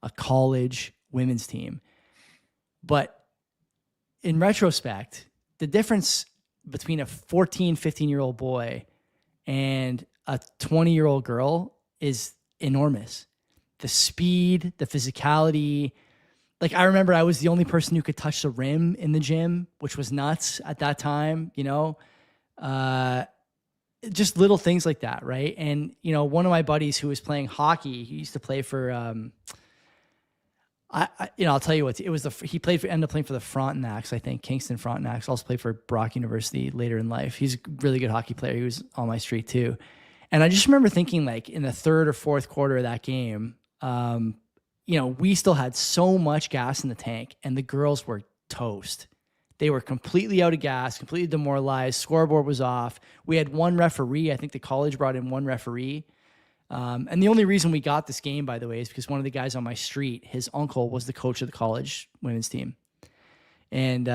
a college women's team? But in retrospect, the difference between a 14, 15-year-old boy and a 20-year-old girl is enormous. The speed, the physicality. Like, I remember I was the only person who could touch the rim in the gym, which was nuts at that time, just little things like that, right? And, one of my buddies who was playing hockey, he used to play for, I'll tell you what, it was ended up playing for the Frontenacs, I think, Kingston Frontenacs. Also played for Brock University later in life. He's a really good hockey player. He was on my street too. And I just remember thinking, like, in the third or fourth quarter of that game, we still had so much gas in the tank, and the girls were toast. They were completely out of gas, completely demoralized. Scoreboard was off. We had one referee. I think the college brought in one referee. And the only reason we got this game, by the way, is because one of the guys on my street, his uncle was the coach of the college women's team. And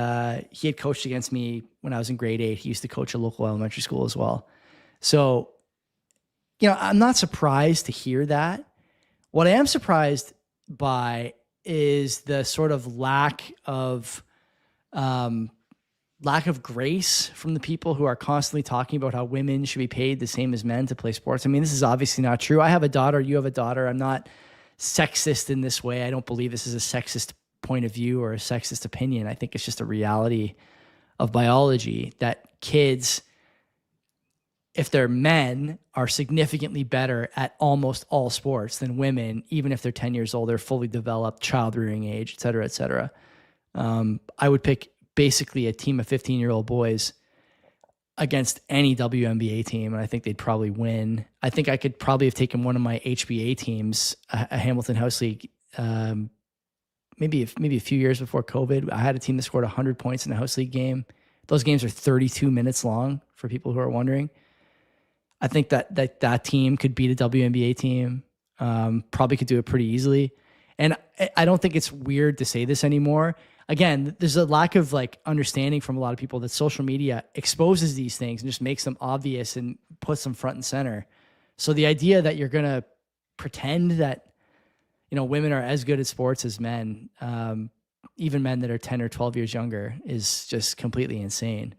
he had coached against me when I was in grade 8. He used to coach a local elementary school as well. So, I'm not surprised to hear that. What I am surprised by is the sort of lack of grace from the people who are constantly talking about how women should be paid the same as men to play sports. I mean, this is obviously not true. I have a daughter. You have a daughter. I'm not sexist in this way. I don't believe this is a sexist point of view or a sexist opinion. I think it's just a reality of biology that kids, if they're men, are significantly better at almost all sports than women, even if they're 10 years old, they're fully developed, child-rearing age, et cetera, et cetera. I would pick basically a team of 15-year-old boys against any WNBA team, and I think they'd probably win. I think I could probably have taken one of my HBA teams, a Hamilton House League, maybe a few years before COVID. I had a team that scored 100 points in a House League game. Those games are 32 minutes long, for people who are wondering. I think that team could beat a WNBA team, probably could do it pretty easily. And I don't think it's weird to say this anymore. Again, there's a lack of like understanding from a lot of people that social media exposes these things and just makes them obvious and puts them front and center. So the idea that you're going to pretend that, women are as good at sports as men, even men that are 10 or 12 years younger, is just completely insane.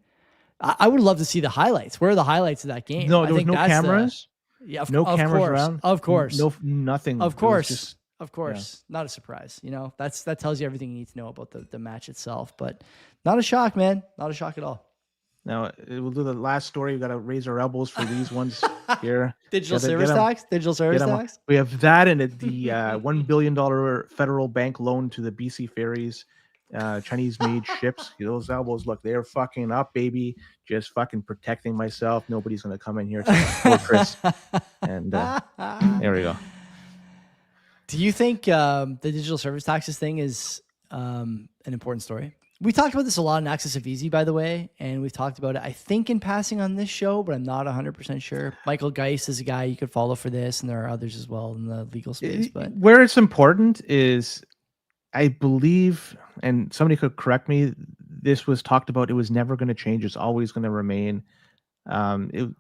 I would love to see the highlights. Where are the highlights of that game? No, there was no cameras. No cameras course, around. Of course. No, nothing. Of course. Just, of course. Yeah. Not a surprise. That tells you everything you need to know about the match itself, but not a shock, man. Not a shock at all. Now we'll do the last story. We got to raise our elbows for these ones here. Digital service tax. We have that and the $1 billion federal bank loan to the BC Ferries, Chinese-made ships. Those elbows, look, they're fucking up, baby. Just fucking protecting myself. Nobody's gonna come in here to the fortress. And there we go. Do you think the digital service taxes thing is an important story? We talked about this a lot in Access of Easy, by the way, and we've talked about it, I think, in passing on this show, but I'm not 100% sure. Michael Geist is a guy you could follow for this, and there are others as well in the legal space. But where it's important is, I believe, and somebody could correct me, this was talked about, it was never going to change. It's always going to remain. They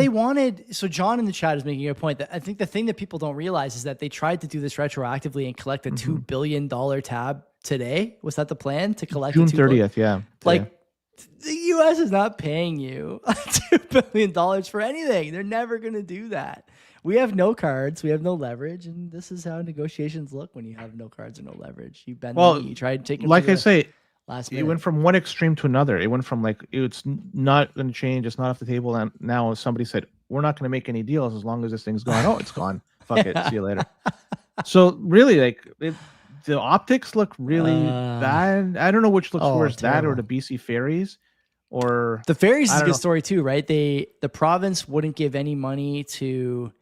wanted, so John in the chat is making a point that I think the thing that people don't realize is that they tried to do this retroactively and collect a $2 billion tab today. Was that the plan, to collect June 30th? Yeah. Like the US is not paying you $2 billion for anything. They're never going to do that. We have no cards. We have no leverage. And this is how negotiations look when you have no cards or no leverage. You bend the knee. You try to take it. Like I say, last minute. It went from one extreme to another. It went from like, it's not going to change. It's not off the table. And now somebody said, we're not going to make any deals as long as this thing's gone. Oh, it's gone. Fuck it. See you later. So really, like, the optics look really bad. I don't know which looks worse, terrible. That or the BC Ferries. Or the ferries is a good story too, right? The province wouldn't give any money to.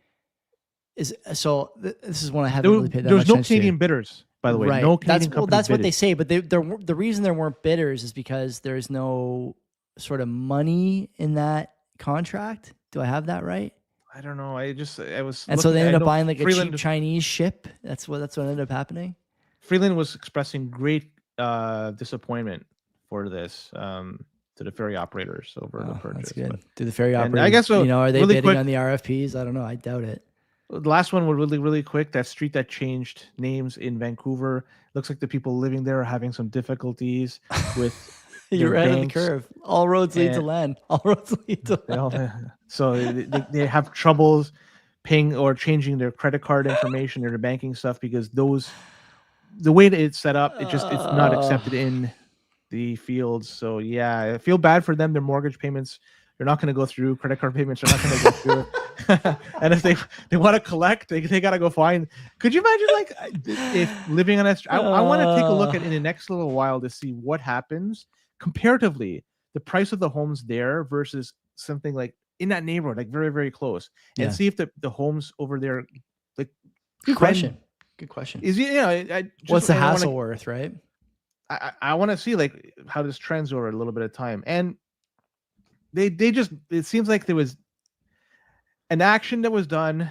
This is one I haven't really paid that much attention to. There was no Canadian bidders, by the way. Right. No Canadian companies that's what bidded. they say. But the reason there weren't bidders is because there's no sort of money in that contract. Do I have that right? I don't know. So they ended up buying like a cheap Chinese ship. That's what ended up happening. Freeland was expressing great disappointment for this to the ferry operators over the purchase. That's good. Do the ferry operators? I guess so. Are they really bidding quick, on the RFPs? I don't know. I doubt it. The last one was really quick. That street that changed names in Vancouver. Looks like the people living there are having some difficulties with. You're ahead of the curve. All roads lead to land. All roads lead to land. So they have troubles paying or changing their credit card information or their banking stuff because the way that it's set up, it's not accepted in the fields. So yeah, I feel bad for them. Their mortgage payments, they're not going to go through. Credit card payments are not going to go through. And if they want to collect, they got to go find. Could you imagine, like, if living on a I want to take a look at in the next little while to see what happens comparatively, the price of the homes there versus something like in that neighborhood, like very, very close, and see if the homes over there, like, good question. Is what's the hassle worth, right? I want to see like how this trends over a little bit of time, and they just, it seems like there was an action that was done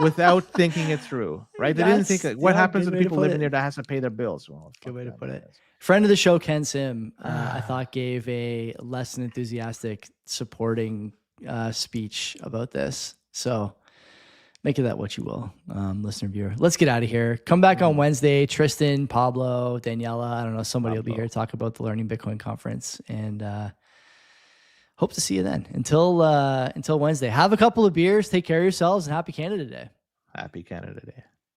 without thinking it through, right? They didn't think, like, what happens to the people living there that has to pay their bills. Well, good way to put it. Friend of the show, Ken Sim, I thought gave a less than enthusiastic supporting speech about this. So make of that what you will, listener, viewer. Let's get out of here. Come back on Wednesday. Tristan, Pablo, Daniela, I don't know, somebody will be here to talk about the Learning Bitcoin conference, and hope to see you then. Until Wednesday, have a couple of beers, take care of yourselves, and happy Canada Day. Happy Canada Day.